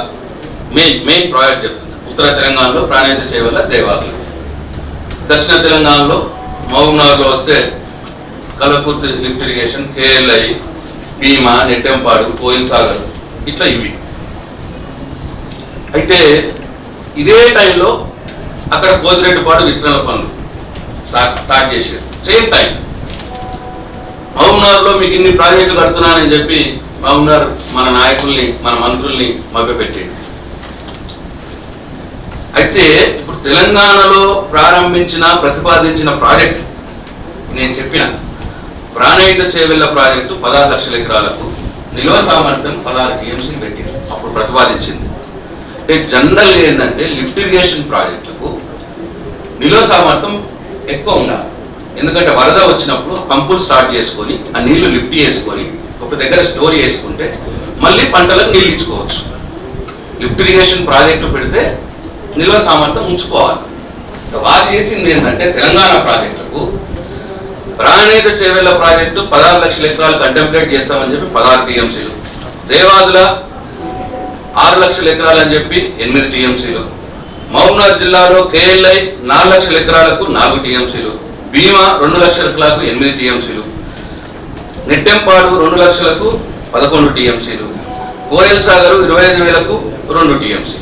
మెయిన్ ప్రాజెక్ట్ చెప్తుంది. ఉత్తర తెలంగాణలో ప్రాణహిత చేవెళ్ళ, దేవాదుల. దక్షిణ తెలంగాణలో మహబూబ్నగర్లో వస్తే కలకుర్తి లిఫ్ట్ ఇరిగేషన్, కేఎల్ఐ, భీమా, నెట్టెంపాడు, కోయిల్ సాగర్, ఇట్లా ఇవి. అయితే ఇదే టైంలో అక్కడ కోదిరెడ్డిపాడు విస్తరణ పనులు స్టార్ట్ చేశారు. సేమ్ టైం మహబూబ్నగర్లో మీకు ఇన్ని ప్రాజెక్టులు కడుతున్నానని చెప్పి మహబూబ్నగర్ మన నాయకుల్ని, మన మంత్రుల్ని మభ్యపెట్టాడు. అయితే ఇప్పుడు తెలంగాణలో ప్రారంభించిన, ప్రతిపాదించిన ప్రాజెక్టు నేను చెప్పిన ప్రాణహిత చేవెళ్ళ ప్రాజెక్టు 16 లక్షల ఎకరాలకు నిల్వ సామర్థ్యం 16 టీఎంసీలు పెట్టారు. అప్పుడు ప్రతిపాదించింది. అంటే జనరల్ ఏంటంటే లిఫ్ట్ ఇరిగేషన్ ప్రాజెక్టులకు నిల్వ సామర్థ్యం ఎక్కువ ఉండాలి. ఎందుకంటే వరద వచ్చినప్పుడు పంపులు స్టార్ట్ చేసుకొని ఆ నీళ్లు లిఫ్ట్ చేసుకొని ఒక దగ్గర స్టోర్ చేసుకుంటే మళ్ళీ పంటలకు నీళ్ళు ఇచ్చుకోవచ్చు. లిఫ్ట్ ఇరిగేషన్ ప్రాజెక్టు పెడితే నిల్వ సామర్థ్యం ఉంచుకోవాలి. వారు చేసింది ఏంటంటే తెలంగాణ ప్రాజెక్టులకు ప్రాణహిత చేవెళ్ళ ప్రాజెక్టు 16 లక్షల ఎకరాలు కంటెంప్లేట్ చేస్తామని చెప్పి 16 టీఎంసీలు, దేవాదుల 6 లక్షల ఎకరాలు అని చెప్పి 8 టీఎంసీలు, మహబూబ్నగర్ జిల్లాలో కేఎల్ఐ 4 లక్షల ఎకరాలకు 4 టీఎంసీలు, భీమా 2 లక్షల ఎకరాలకు 8 టీఎంసీలు, నెట్టెంపాడు 2 లక్షలకు 11 టీఎంసీలు, కోయల్ సాగర్ 25,000కు 2 టీఎంసీ.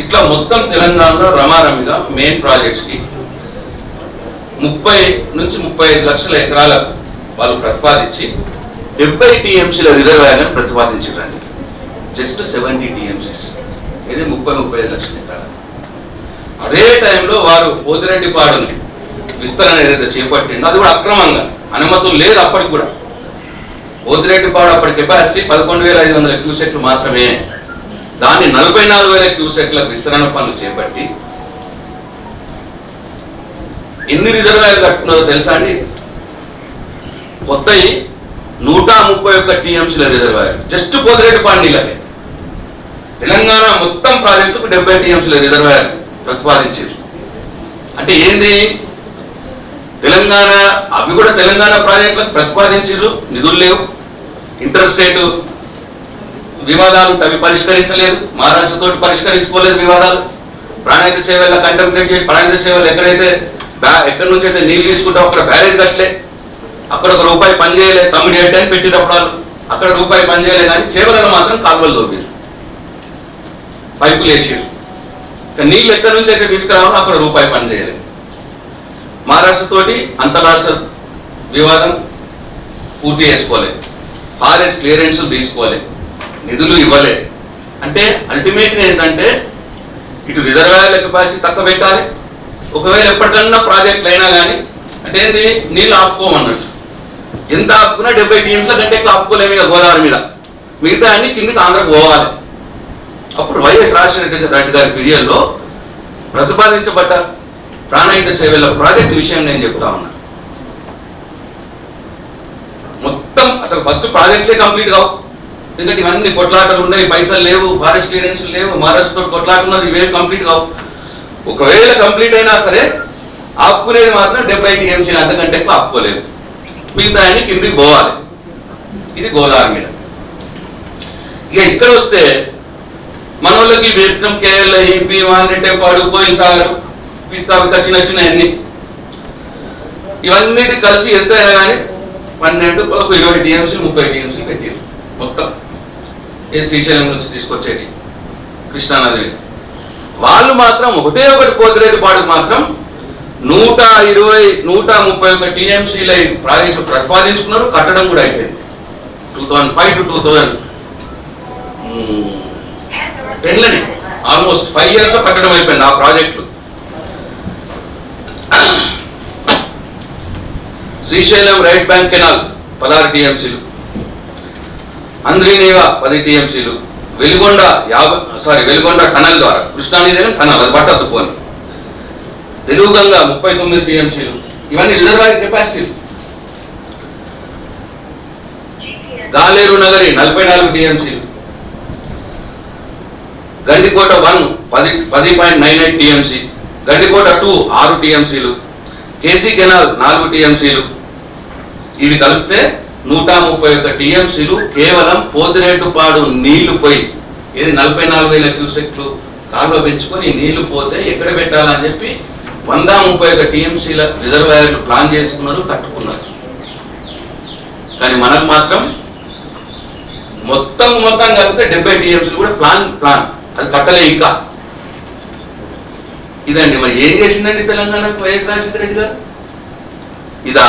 ఇట్లా మొత్తం తెలంగాణలో రమారమిగా మెయిన్ ప్రాజెక్ట్స్కి 30 నుంచి 35 లక్షల ఎకరాలకు వాళ్ళు ప్రతిపాదించి 70 టీఎంసీల రిజర్వాయర్లను ప్రతిపాదించారండి. జస్ట్ 70 టీఎంసీస్, ఇది 30-35 లక్షల ఎకరాలు. అదే టైంలో వారు పోతిరెడ్డిపాడుని విస్తరణ ఏదైతే చేపట్టిందో అది కూడా అక్రమంగా, అనుమతులు లేదు అప్పటికి కూడా. పోతిరెడ్డిపాడు అప్పటి కెపాసిటీ 11,500 క్యూసెక్లు మాత్రమే. దాన్ని 44,000 క్యూసెక్ల విస్తరణ పనులు చేపట్టి ఎన్ని రిజర్వాయర్లు కట్టుకున్నారో తెలుసా అండి? కొత్తవి 131 టీఎంసీల రిజర్వాయర్ జస్ట్ పోతిరెడ్డిపాడు నీళ్ళకే. తెలంగాణ మొత్తం ప్రాజెక్టుకు 70 టీఎంసీల రిజర్వాయర్ ప్రతిపాదించారు. అంటే ఏంది? తెలంగాణ, అవి కూడా తెలంగాణ ప్రాజెక్టులకు ప్రతిపాదించారు, నిధులు లేవు. ఇంటర్ స్టేట్ వివాదాలు అవి పరిష్కరించలేదు, మహారాష్ట్రతో పరిష్కరించుకోలేదు వివాదాలు. ప్రాణహిత చేవెళ్ళ కంటెంప్లేట్ చేసి, ప్రాణహిత చేవెళ్ళ ఎక్కడి నుంచి అయితే నీళ్ళు తీసుకుంటాం అక్కడ బ్యారేజ్ కట్టలే, అక్కడ ఒక రూపాయి పని చేయలే. తమ్మిడి హెడ్ అని పెట్టేటప్పుడు అక్కడ రూపాయి పని చేయలే, కానీ చేవెళ్ళలో మాత్రం కాలువలు దొరికారు, పైపులు వేసారు. నీళ్ళు ఎక్కడి నుంచి అయితే తీసుకురావాలో అక్కడ రూపాయి పని చేయలేదు. మహారాష్ట్రతోటి అంతరాష్ట్ర వివాదం పూర్తి చేసుకోలేదు, ఫారెస్ట్ క్లియరెన్స్ తీసుకోలేదు, నిధులు ఇవ్వలే. అంటే అల్టిమేట్గా ఏంటంటే ఇటు రిజర్వాయర్ల కెపాసిటీ తక్కువ పెట్టాలి, ఒకవేళ ఎప్పటికన్నా ప్రాజెక్టులు అయినా కానీ అంటే ఏంటి, నీళ్ళు ఆపుకోమన్నట్టు. ఎంత ఆపుకున్నా 70 టీఎంసీల కంటే ఎక్కువ ఆపుకోలేము ఇక గోదావరి మీద. మిగతా అన్ని కిందికి ఆంధ్రకు పోవాలి. అప్పుడు వైఎస్ రాజశేఖర రెడ్డి గారి పీరియడ్లో ప్రతిపాదించబడ్డ ప్రాణహిత చేవెళ్ళ ప్రాజెక్టు విషయం నేను చెప్తా ఉన్నా. మొత్తం అసలు ఫస్ట్ ప్రాజెక్టులే కంప్లీట్ కావు. ఎందుకంటే ఇవన్నీ కొట్లాటలు ఉన్నాయి, పైసలు లేవు, ఫారెస్ట్ క్లియరెన్స్ లేవు, మహారాష్ట్రతో కొట్లాటున్నది, ఇవేమి కంప్లీట్ కావు. ఒకవేళ కంప్లీట్ అయినా సరే ఆపుకునేది మాత్రం 70 టీఎంసీలు, అంతకంటే ఎక్కువ ఆపుకోలేదు. మిగతా అన్ని కిందికి పోవాలి. ఇది గోదావరి మీద. ఇక ఇక్కడ వస్తే మన వాళ్ళకి వియత్నం, కేరళ, భీమా, నెట్టెంపాడు, కోయిల్ సాగర్, పితా చిన్న చిన్న అన్ని ఇవన్నిటి కలిసి ఎంత అయినా కానీ 12 20 టీఎంసీ 30 టీఎంసీ పెట్టారు మొత్తం. శ్రీశైలం నుంచి తీసుకొచ్చేది కృష్ణానది. వాళ్ళు మాత్రం ఒకటే ఒకటి పోతిరెడ్డిపాడుకు మాత్రం 131 టీఎంసీల ప్రాజెక్టులు ప్రతిపాదించుకున్నారు. కట్టడం కూడా అయిపోయింది. 2005 to 2010 ఆల్మోస్ట్ 5 years లో కట్టడం అయిపోయింది ఆ ప్రాజెక్టులు. శ్రీశైలం రైట్ బ్యాంక్ కెనాల్ 16 టీఎంసీలు, అంద్రీనేవా 10 టీఎంసీలు, వెలుగొండ టనల్ ద్వారా కృష్ణానది టనల్ అది పట్టద్దు పోని, తెలుగు గంగా 39 టీఎంసీలు. ఇవన్నీ రిజర్వాయర్ కెపాసిటీలు. గాలేరు నగరి 44 టీఎంసీలు, గండికోట 1 10.98 టీఎంసీ, గండికోట 2 6 టీఎంసీలు, కేసీ కెనాల్ 4 టీఎంసీలు. ఇవి కలిపితే 131 టీఎంసీలు కేవలం పోతిరెడ్డిపాడు నీళ్లు పోయి, ఇది 44,000 క్యూసెక్లు కాలువ పెంచుకొని నీళ్లు పోతే ఎక్కడ పెట్టాలని చెప్పి 131 టీఎంసీల రిజర్వాయర్లు ప్లాన్ చేసుకున్నారు, కట్టుకున్నారు. కానీ మనకు మాత్రం మొత్తం కలిపితే 70 టీఎంసీలు కూడా ప్లాన్ అది కట్టలే ఇంకా. ఇదండి మరి ఏం చేసిందండి తెలంగాణ వైఎస్ రాజశేఖర రెడ్డి గారు? ఇదా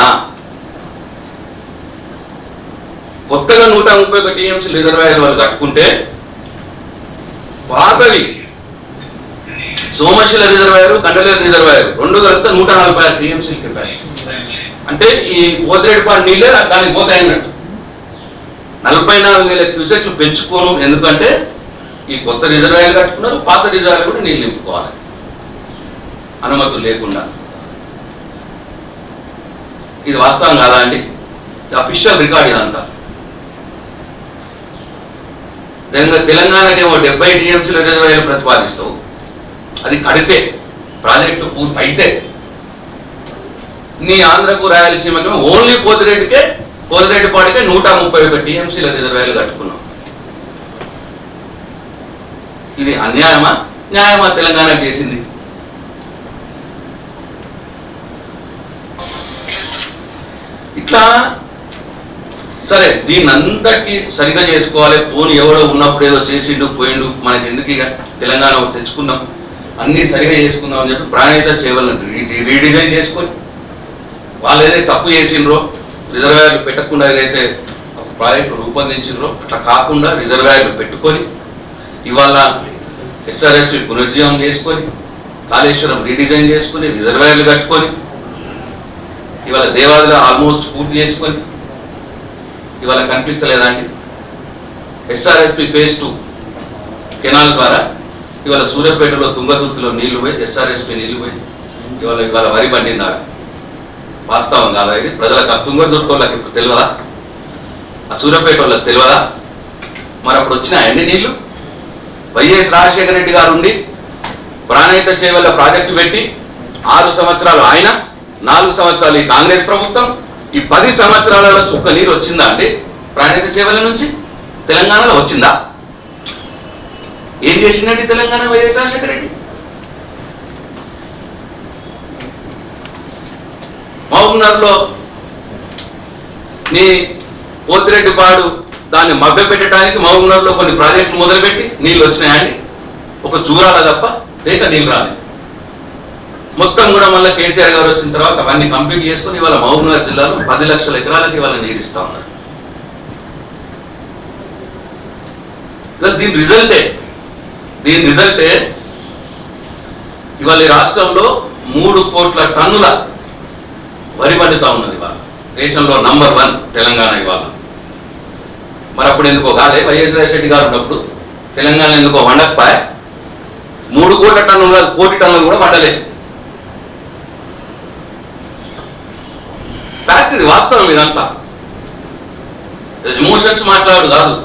కొత్తగా 131 టీఎంసీ రిజర్వాయర్ వాళ్ళు కట్టుకుంటే, పాతవి సోమశిల రిజర్వాయర్, కండలేరు రిజర్వాయర్ 2 కలిపితే 146 టీఎంసీ కెపాసిటీ. అంటే ఈ పోతిరెడ్డిపాడు నీళ్ళే దానికి పోతాయన్నట్టు. 44,000 క్యూసెక్లు పెంచుకోను. ఎందుకంటే ఈ కొత్త రిజర్వాయర్ కట్టుకున్నారు, పాత రిజర్వాయర్ కూడా నీళ్ళు నింపుకోవాలి అనుమతులు లేకుండా. ఇది వాస్తవం కాదా అండి? అఫీషియల్ రికార్డ్ ఇదంతా. తెలంగాణకేమో 70 టీఎంసీల రిజర్వాయర్ ప్రతిపాదిస్తావు, అది కడితే ప్రాజెక్టు పూర్తి అయితే, నీ ఆంధ్రకు రాయలసీమకేమో ఓన్లీ పోతిరెడ్డిపాడికే 131 టీఎంసీల రిజర్వాయర్లు కట్టుకున్నాం. ఇది అన్యాయమా న్యాయమా తెలంగాణ చేసింది? ఇట్లా సరే దీన్ని అంతటి సరిగా చేసుకోవాలి. పోనీ ఎవరో ఉన్నప్పుడు ఏదో చేసిండు పోయిండు, మనకి ఎందుకు ఇక తెలంగాణ తెచ్చుకున్నాం అన్నీ సరిగా చేసుకుందాం అని చెప్పి ప్రాణహిత చేయాలని రీడిజైన్ చేసుకొని, వాళ్ళు ఏదైతే తప్పు చేసిండ్రో రిజర్వాయర్లు పెట్టకుండా ఏదైతే ప్రాజెక్టు రూపొందించిండ్రో అట్లా కాకుండా రిజర్వాయర్లు పెట్టుకొని, ఇవాళ ఎస్ఆర్ఎస్పి పునరుజ్జీవం చేసుకొని, కాళేశ్వరం రీడిజైన్ చేసుకొని, రిజర్వాయర్లు కట్టుకొని, ఇవాళ దేవాదులు ఆల్మోస్ట్ పూర్తి చేసుకొని, ఇవాళ కనిపిస్తలేదా అండి? ఎస్ఆర్ఎస్పి phase 2 కెనాల్ ద్వారా ఇవాళ సూర్యాపేటలో తుంగతుర్తిలో నీళ్లు పోయి, ఎస్ఆర్ఎస్పి నీళ్లు పోయి ఇవాళ వరి పండిందాడ. వాస్తవం కాదా ఇది? ప్రజలకు ఆ తుంగతుర్తి వాళ్ళకి ఇప్పుడు తెలియదా? ఆ సూర్యాపేట వాళ్ళకి తెలియదా? మరి అప్పుడు వచ్చిన అన్ని నీళ్లు వైఎస్ రాజశేఖర రెడ్డి గారు ఉండి ప్రాణహిత చేవల్ల ప్రాజెక్టు పెట్టి 6 సంవత్సరాలు ఆయన, 4 సంవత్సరాలు ఈ కాంగ్రెస్ ప్రభుత్వం, ఈ 10 సంవత్సరాలలో చుక్క నీరు వచ్చిందా అండి ప్రాణహిత సేవల నుంచి? తెలంగాణలో వచ్చిందా? ఏం చేసిందండి తెలంగాణ వైఎస్ రాజశేఖర రెడ్డి? మహబూబ్నగర్లో నీ పోతిరెడ్డిపాడు దాన్ని మభ్య పెట్టడానికి మహబూబ్నగర్లో కొన్ని ప్రాజెక్టులు మొదలుపెట్టి నీళ్ళు వచ్చినాయండి? ఒక జూరాల తప్ప లేక నీళ్ళు రాలేదు. మొత్తం కూడా మళ్ళీ కేసీఆర్ గారు వచ్చిన తర్వాత అవన్నీ కంప్లీట్ చేసుకుని ఇవాళ మహబూబ్నగర్ జిల్లాలో 10 లక్షల ఎకరాలకి ఇవాళ నీరు ఇస్తా ఉన్నారు. దీని రిజల్టే ఇవాళ ఈ రాష్ట్రంలో 3 కోట్ల టన్నుల వరి పండుతా ఉన్నది. ఇవాళ దేశంలో నంబర్ 1 తెలంగాణ ఇవాళ. మరి అప్పుడు ఎందుకో కాదే వైఎస్ రాజశేఖర గారు ఉన్నప్పుడు తెలంగాణ ఎందుకో వండకపోయా? 3 కోట్ల టన్నుల, 1 కోటి టన్నులు కూడా పండలేదు. ఫ్యాక్టరీ వాస్తవం ఇదంతా. ఎమోషన్స్ మాట్లాడు కాదు,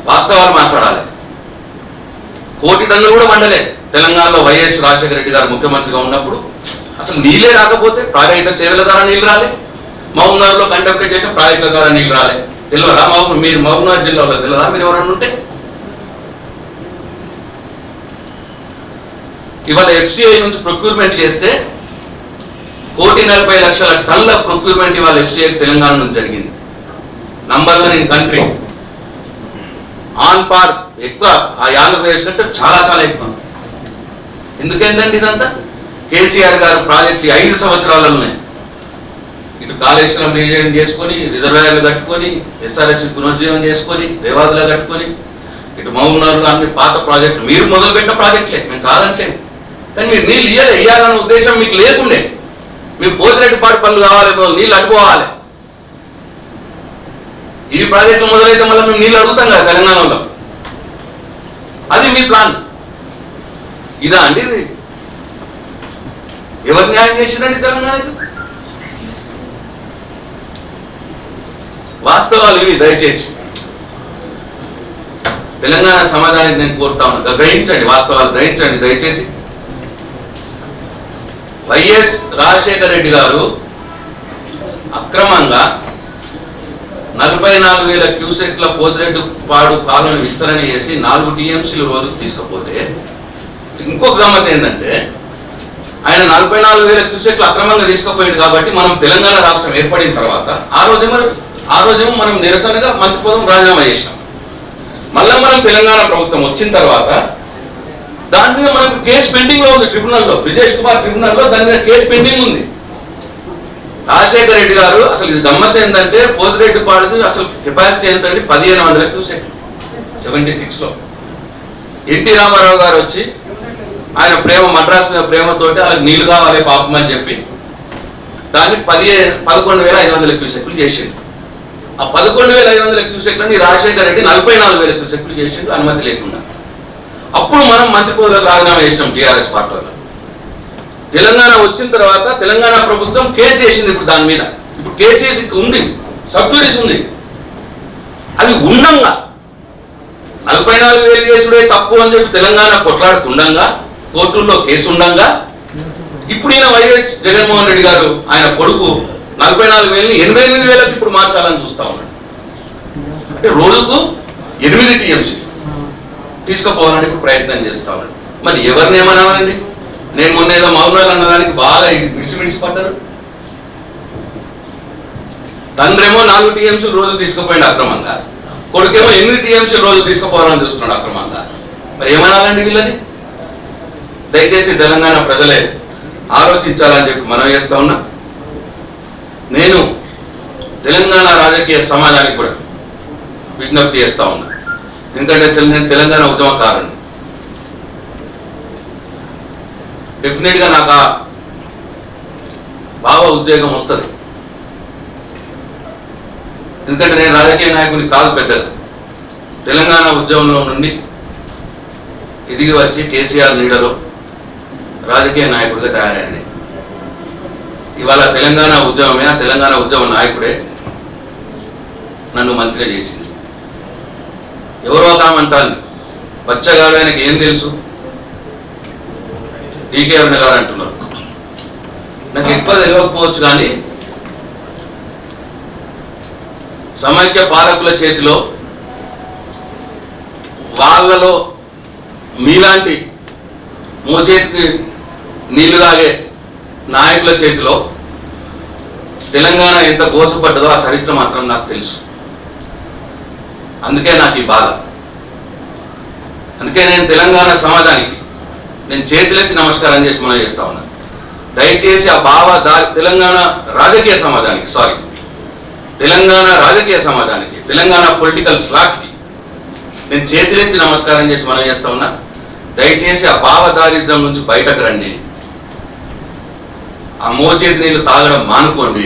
వాస్తవాలు మాట్లాడాలి. 1 కోటి టన్నులు కూడా పండలే తెలంగాణలో వైఎస్ రాజశేఖర రెడ్డి గారు ముఖ్యమంత్రిగా ఉన్నప్పుడు. అసలు నీళ్ళే రాకపోతే ప్రాజెక్టు చేవల ద్వారా నీళ్ళు రాలే. మహబూబ్నగర్లో కండక్ట్ చేసిన ప్రాజెక్టుల ద్వారా నీళ్ళు రాలే. తెలియదా? మీరు మహబూబ్నగర్ జిల్లాలో తెలియదా మీరు ఎవరన్నా ఉంటే? ఇవాళ FCI నుంచి ప్రొక్యూర్మెంట్ చేస్తే 1,40,00,000 టన్నుల ప్రొక్యూర్మెంట్ ఇవాళ FCI తెలంగాణ నుంచి జరిగింది. Number 1 in country. On par ఎక్కువ ఆ ఆంధ్రప్రదేశ్ కంటే చాలా చాలా ఎక్కువ. ఎందుకైందండి ఇదంతా? కేసీఆర్ గారు ప్రాజెక్టు 5 సంవత్సరాలలోనే ఇటు కాళేశ్వరం రీజన్ చేసుకొని, రిజర్వాయర్లు కట్టుకొని, SRS పునరుజ్జీవం చేసుకొని, రేవాదులు కట్టుకొని, ఇటు మహబూబ్నగర్ అన్ని పాత ప్రాజెక్టులు మీరు మొదలుపెట్టిన ప్రాజెక్టులే, మేము కాదంటే. కానీ మీరు నీళ్ళు వేయాలన్న ఉద్దేశం మీకు లేకుండే. మీకు పోతిరెడ్డిపాడు పనులు కావాలి, నీళ్ళు అడ్డుకోవాలి. ఈ ప్రాజెక్టు మొదలైతే మళ్ళీ మేము నీళ్ళు అడుగుతాం కదా తెలంగాణలో. అది మీ ప్లాన్. ఇదా అండి ఇది? ఎవరు న్యాయం చేసిరండి తెలంగాణకి? వాస్తవాలు ఇవి. దయచేసి తెలంగాణ సమాజానికి నేను కోరుతా ఉన్నా, గ్రహించండి, వాస్తవాలు గ్రహించండి దయచేసి. వైఎస్ రాజశేఖర రెడ్డి గారు అక్రమంగా 44,000 క్యూసెక్ల పోతిరెడ్డిపాడు కాలువను విస్తరణ చేసి 4 TMCలు రోజుకు తీసుకపోతే, ఇంకొక గమ్మత్ ఏంటంటే ఆయన 44,000 క్యూసెక్లు అక్రమంగా తీసుకుపోయాడు కాబట్టి మనం తెలంగాణ రాష్ట్రం ఏర్పడిన తర్వాత ఆ రోజేమో మనం నిరసనగా మంత్రిపదం రాజీనామా చేసినాం. మళ్ళా మనం తెలంగాణ ప్రభుత్వం వచ్చిన తర్వాత దాని మీద మనకు కేసు పెండింగ్ లో ఉంది ట్రిబ్యునల్లో, బ్రిజేష్ కుమార్ ట్రిబ్యునల్లో దాని మీద కేసు పెండింగ్ ఉంది. రాజశేఖర రెడ్డి గారు అసలు ఇది గమ్మత్ ఏంటంటే పోతిరెడ్డిపాడుకి అసలు కెపాసిటీ ఎంతండి? 1,500 క్యూసెక్లు 76లో. ఎన్టీ రామారావు గారు వచ్చి ఆయన మద్రాసు మీద ప్రేమతోటి వాళ్ళకి నీళ్లు కావాలి పాపం అని చెప్పి దాన్ని 11,500 క్యూసెక్లు చేసిండు. ఆ 11,500 క్యూసెక్లని రాజశేఖర రెడ్డి 44,000 క్యూసెక్లు చేసిండు అనుమతి లేకుండా. అప్పుడు మనం మంత్రి పదవులకు రాజీనామా చేసినాం టీఆర్ఎస్ పార్టీ వల్ల. తెలంగాణ వచ్చిన తర్వాత తెలంగాణ ప్రభుత్వం కేసు చేసింది. ఇప్పుడు దాని మీద ఇప్పుడు కేసీసీ ఉంది, సబ్జుడిస్ ఉంది. అది ఉండంగా 44,000 చేసుడే తప్పు అని చెప్పి తెలంగాణ కొట్లాడుతుండగా, కోర్టుల్లో కేసు ఉండంగా, ఇప్పుడు ఈయన వైఎస్ జగన్మోహన్ రెడ్డి గారు ఆయన కొడుకు 44,000ని 88,000కి ఇప్పుడు మార్చాలని చూస్తా ఉన్నాడు. అంటే రోజుకు 8 TMC తీసుకుపోవాలని ఇప్పుడు ప్రయత్నం చేస్తా ఉన్నాడు. మరి ఎవరిని ఏమన్నానండి? నేను మొన్న ఏదో మౌనాలు అన్నదానికి బాగా విడిచి పడ్డారు. తండ్రేమో 4 TMC రోజు తీసుకుపోయింది అక్రమంగా, కొడుకేమో 8 TMC రోజు తీసుకుపోవాలని చూస్తున్నాడు అక్రమంగా. మరి ఏమనాలండి వీళ్ళని? దయచేసి తెలంగాణ ప్రజలే ఆలోచించాలని చెప్పి మనం చేస్తా ఉన్నా. నేను తెలంగాణ రాజకీయ సమాజానికి కూడా విజ్ఞప్తి చేస్తా ఉన్నా. ఎందుకంటే నేను తెలంగాణ ఉద్యమకారుని. డెఫినెట్గా నాకు ఆ భావ ఉద్వేగం వస్తుంది. ఎందుకంటే నేను రాజకీయ నాయకుని కాదు, పెద్దగా తెలంగాణ ఉద్యమంలో నుండి ఎదిగి వచ్చి కేసీఆర్ నీడలో రాజకీయ నాయకుడిగా తయారైంది. ఇవాళ తెలంగాణ ఉద్యమమే, తెలంగాణ ఉద్యమ నాయకుడే నన్ను మంత్రిగా చేసింది. ఎవరో కామంటాను, బచ్చగాడు ఆయనకి ఏం తెలుసు, డీకే అరుణ గారు అంటున్నారు. నాకు ఎక్కువ తెలియకపోవచ్చు, కానీ సమైక్య పాలకుల చేతిలో, వాళ్ళలో మీలాంటి మోచేతికి నీళ్లు తాగే నాయకుల చేతిలో తెలంగాణ ఎంత గోసపడ్డదో ఆ చరిత్ర మాత్రం నాకు తెలుసు. అందుకే నాకు ఈ బాధ. అందుకే నేను తెలంగాణ సమాజానికి నేను చేతులెత్తి నమస్కారం చేసి మనం చేస్తా ఉన్నాను. దయచేసి ఆ తెలంగాణ రాజకీయ సమాజానికి, తెలంగాణ రాజకీయ సమాజానికి, తెలంగాణ పొలిటికల్ స్లాట్కి నేను చేతులెత్తి నమస్కారం చేసి మనం చేస్తా ఉన్నా. దయచేసి ఆ దారిద్ర్యం నుంచి బయటకు రండి. ఆ మోచేతి నీళ్లు తాగడం మానుకోండి.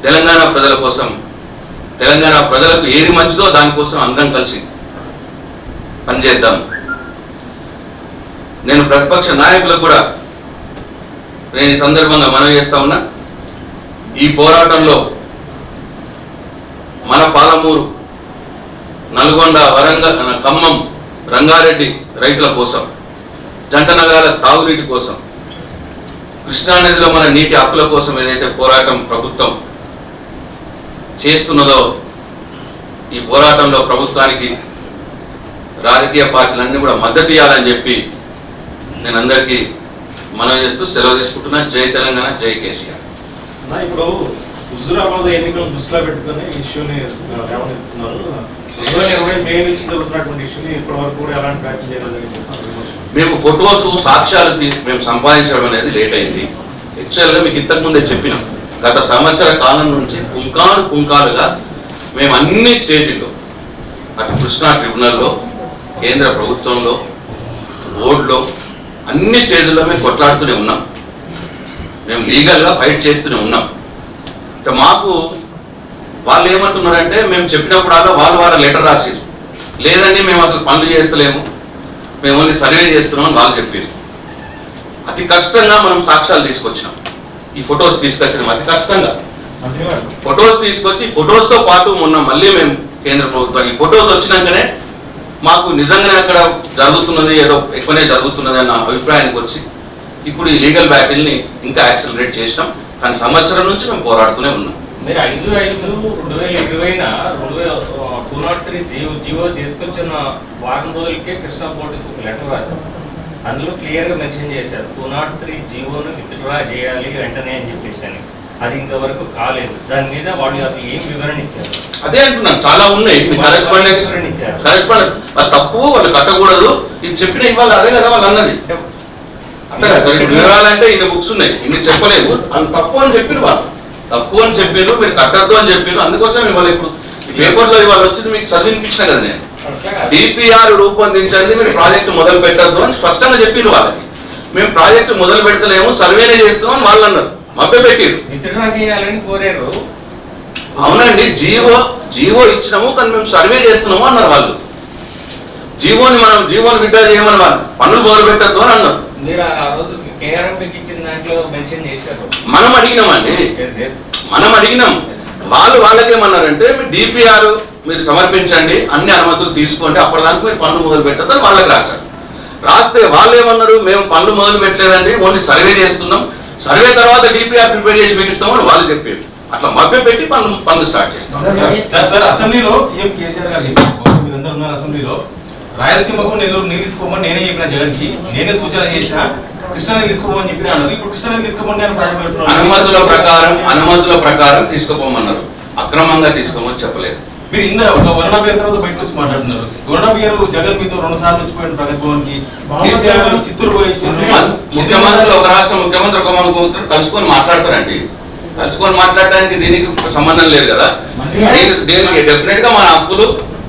తెలంగాణ ప్రజల కోసం, తెలంగాణ ప్రజలకు ఏది మంచిదో దానికోసం అందరం కలిసి పనిచేద్దాం. నేను ప్రతిపక్ష నాయకులకు కూడా నేను ఈ సందర్భంగా మనవి చేస్తా ఉన్నా. ఈ పోరాటంలో మన పాలమూరు, నల్గొండ, వరంగల్, ఖమ్మం, రంగారెడ్డి రైతుల కోసం, జంట నగరాల తాగునీటి కోసం, కృష్ణానదిలో మన నీటి హక్కుల కోసం ఏదైతే పోరాటం ప్రభుత్వం చేస్తున్నదో, ఈ పోరాటంలో ప్రభుత్వానికి రాజకీయ పార్టీలన్నీ కూడా మద్దతు ఇవ్వాలని చెప్పి నేను అందరికీ మనం చేస్తూ సెలవు తీసుకుంటున్నా. జై తెలంగాణ, జై కేసీఆర్. ఇప్పుడు హుజూరాబాద్ ఎన్నికలు దృష్టిలో పెట్టుకుని ఇష్యూని లేవనెత్తుతున్నారు. 2020 మే నుంచి జరుగుతున్నటువంటి ఇష్యూని ఇప్పటి వరకు కూడా ఎలాంటి ప్రయత్నం చేయలేదు. మేము ఫొటోస్ సాక్ష్యాలు మేము సంపాదించడం అనేది లేట్ అయింది. యాక్చువల్గా మీకు ఇంతకు ముందే చెప్పినాం, గత సంవత్సర కాలం నుంచి పుంకాలుగా మేము అన్ని స్టేజ్లో, అటు కృష్ణా ట్రిబ్యునల్లో, కేంద్ర ప్రభుత్వంలో, బోర్డులో, అన్ని స్టేజ్లో మేము కొట్లాడుతూనే ఉన్నాం. మేము లీగల్గా ఫైట్ చేస్తూనే ఉన్నాం. మాకు వాళ్ళు ఏమంటున్నారంటే, మేము చెప్పినప్పుడు వాళ్ళు లెటర్ రాసారు, లేదండి మేము అసలు పనులు చేస్తలేము, మేము ఓన్లీ సర్వే చేస్తున్నామని వాళ్ళు చెప్పారు. అతి కష్టంగా మనం సాక్ష్యాలు తీసుకొచ్చినాం. ఈ ఫొటోస్ తీసుకొచ్చినాం అతి కష్టంగా. ఫొటోస్ తీసుకొచ్చి ఫొటోస్తో పాటు మొన్న మళ్ళీ మేము కేంద్ర ప్రభుత్వం ఈ ఫొటోస్ వచ్చినాకనే మాకు నిజంగానే అక్కడ జరుగుతున్నది ఏదో ఎక్కువనే జరుగుతున్నది అన్న అభిప్రాయానికి వచ్చి ఇప్పుడు ఈ లీగల్ బ్యాటిల్ని ఇంకా యాక్సిలరేట్ చేసినాం. కానీ సంవత్సరం నుంచి మేము పోరాడుతూనే ఉన్నాం. మీరు 5/5/2020 203 జీవో తీసుకొచ్చిన వారం రోజులకే కృష్ణా బోర్డుకి ఒక లెటర్ రాశారు. అందులో క్లియర్గా మెన్షన్ చేశారు 203 జీవోను విత్డ్రా చేయాలి వెంటనే అని చెప్పేసి. అది ఇంతవరకు కాలేదు. దాని మీద వాళ్ళు అసలు ఏం వివరణ ఇచ్చారు? అదే అంటున్నాను, చాలా ఉన్నాయి. తప్పు వాళ్ళు కట్టకూడదు ఇది చెప్పిన ఇవాళ అదే కదా వాళ్ళు అన్నది. అంతే కదా సార్, ఇప్పుడు వివరాలంటే ఇన్ని బుక్స్ ఉన్నాయి, ఇన్ని చెప్పలేదు. అది తప్పు అని చెప్పారు, వాళ్ళు తప్పు అని చెప్పారు, మీరు కట్టద్దు అని చెప్పారు. అందుకోసం ఇవాళ ఇప్పుడు పేపర్లో ఇవాళ వచ్చింది మీకు చదివినిపించిన కదా నేను. డిపిఆర్ రూపొందించండి, మీరు ప్రాజెక్టు మొదలు పెట్టద్దు అని స్పష్టంగా చెప్పింది వాళ్ళకి. మేము ప్రాజెక్టు మొదలు పెడతలేము, సర్వేనే చేస్తున్నాం అని వాళ్ళు అన్నారు, మభ్య పెట్టారు. అవునండి, జీవో ఇచ్చినాము కానీ మేము సర్వే చేస్తున్నాము అన్నారు వాళ్ళు. జీవోని విడ్డా చేయమని వాళ్ళు పనులు మొదలు పెట్టద్దు అని అన్నారు. మనం అడిగినామండి, మనం అడిగినాం. వాళ్ళకేమన్నారంటే మీరు డిపిఆర్ మీరు సమర్పించండి, అన్ని అనుమతులు తీసుకోండి, అప్పటిదాకా మీరు పనులు మొదలు పెట్టద్దు అని వాళ్ళకి రాశారు. రాస్తే వాళ్ళు ఏమన్నారు, మేము పనులు మొదలు పెట్టలేదండి, ఓన్లీ సర్వే చేస్తున్నాం, సర్వే తర్వాత డిపిఆర్ ప్రిపేర్ చేసి మీకు ఇస్తామని వాళ్ళు చెప్పారు. అట్లా మభ్య పెట్టి పనులు స్టార్ట్ చేస్తాం. అసెంబ్లీలో సీఎం కేసీఆర్ గారు మీరందరూ ఉన్నారు అసెంబ్లీలో, రాయలసీమకు నెల్లూరు నీళ్ళు తీసుకోమని నేనే చెప్పిన జగన్కి, నేనే సూచన చేసిన కృష్ణాని తీసుకోమని చెప్పినాను. ఇప్పుడు కృష్ణాని తీసుకోమని అనుమతుల ప్రకారం తీసుకోపోమన్నారు, అక్రమంగా తీసుకోమని చెప్పలేదు. మీరు ఇందా ఒక 1.5 year తర్వాత బయటకు వచ్చి మాట్లాడుతున్నారు. 1.5 year జగన్ మీతో 2 సార్లు వచ్చిపోయిన ప్రగతి భవన్ కి, కేసీఆర్ చిత్తూరు పోయి ముఖ్యమంత్రి ఒక రాష్ట్ర ముఖ్యమంత్రి ఒక ముఖ్యమంత్రి కలుసుకొని మాట్లాడతారండి. కలుసుకొని మాట్లాడడానికి దీనికి సంబంధం లేదు కదా. దీనికి డెఫినెట్ గా మన హక్కులు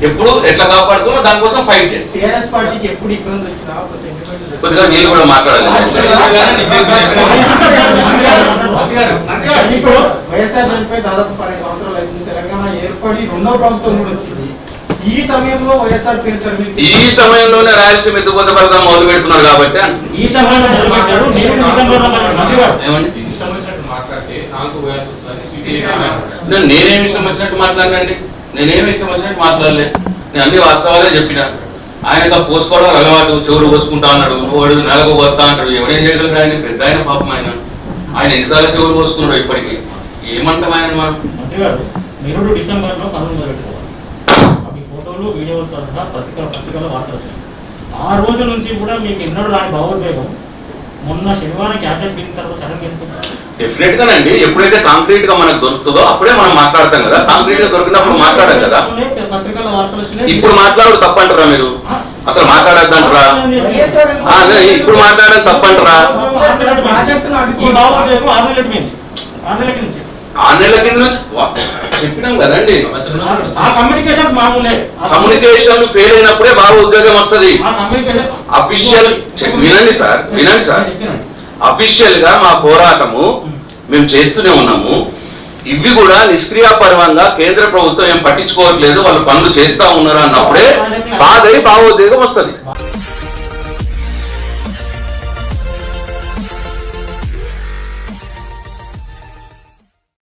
ఎప్పుడు ఎట్లా కాపాడుకున్నా దానికోసం ఫైట్ చేస్తాం. కొద్దిగా మీరు కూడా మాట్లాడాలి. ఈ సమయంలోనే రాయలసీమ ఎత్తుపోత పథకం మొదలు పెడుతున్నారు కాబట్టి నేనేమి ఇష్టం వచ్చినట్టు మాట్లాడినండి, నేనేమి ఇష్టం వచ్చినట్టు మాట్లాడలే. నేను అన్ని వాస్తవాలే చెప్పిన. ఆయన పోసుకోవడం అలవాటు, చెవులు పోసుకుంటా అన్నాడు, వాడు నెలకు పోతా అంటాడు. ఎవడేం చేయగలరు? ఆయన పెద్ద ఆయన పాపం, ఆయన ఎన్నిసార్లు చెవులు పోసుకున్నాడు ఇప్పటికీ. ఏమంటాం ఆయన మనం? డిసెంబర్లో పనులు జరుగుతుంది, అవి ఫోటోలు వీడియోలతో సహా పత్రికల వార్తలు వచ్చాయి. ఆ రోజు నుంచి కూడా మీకు ఎన్నడూ రాని భావోద్వేగం మొన్న శనివారం క్యాబినెట్ మీటింగ్ తర్వాత సడన్ డెఫినెట్ గానండి. ఎప్పుడైతే కాంక్రీట్ గా మనకు దొరుకుతుందో అప్పుడే మనం మాట్లాడతాం కదా. కాంక్రీట్ గా దొరికినప్పుడు మాట్లాడాం కదా. పత్రికల వార్తలు వచ్చినాయి. ఇప్పుడు మాట్లాడు తప్పంటారా మీరు? అసలు మాట్లాడద్దంటారా? ఇప్పుడు మాట్లాడడం తప్పంటారా? 6 నెలల కింద నుంచి చెప్పినాం కదండి. కమ్యూనికేషన్ ఫెయిల్ అయినప్పుడే బాగా ఉద్యోగం వస్తుంది. అఫీషియల్ వినండి సార్, అఫీషియల్ గా మా పోరాటము మేము చేస్తూనే ఉన్నాము. ఇవి కూడా నిష్క్రియాపరంగా కేంద్ర ప్రభుత్వం ఏం పట్టించుకోవట్లేదు, వాళ్ళు పనులు చేస్తా ఉన్నారు అన్నప్పుడే బాధ భావోద్వేగం వస్తుంది.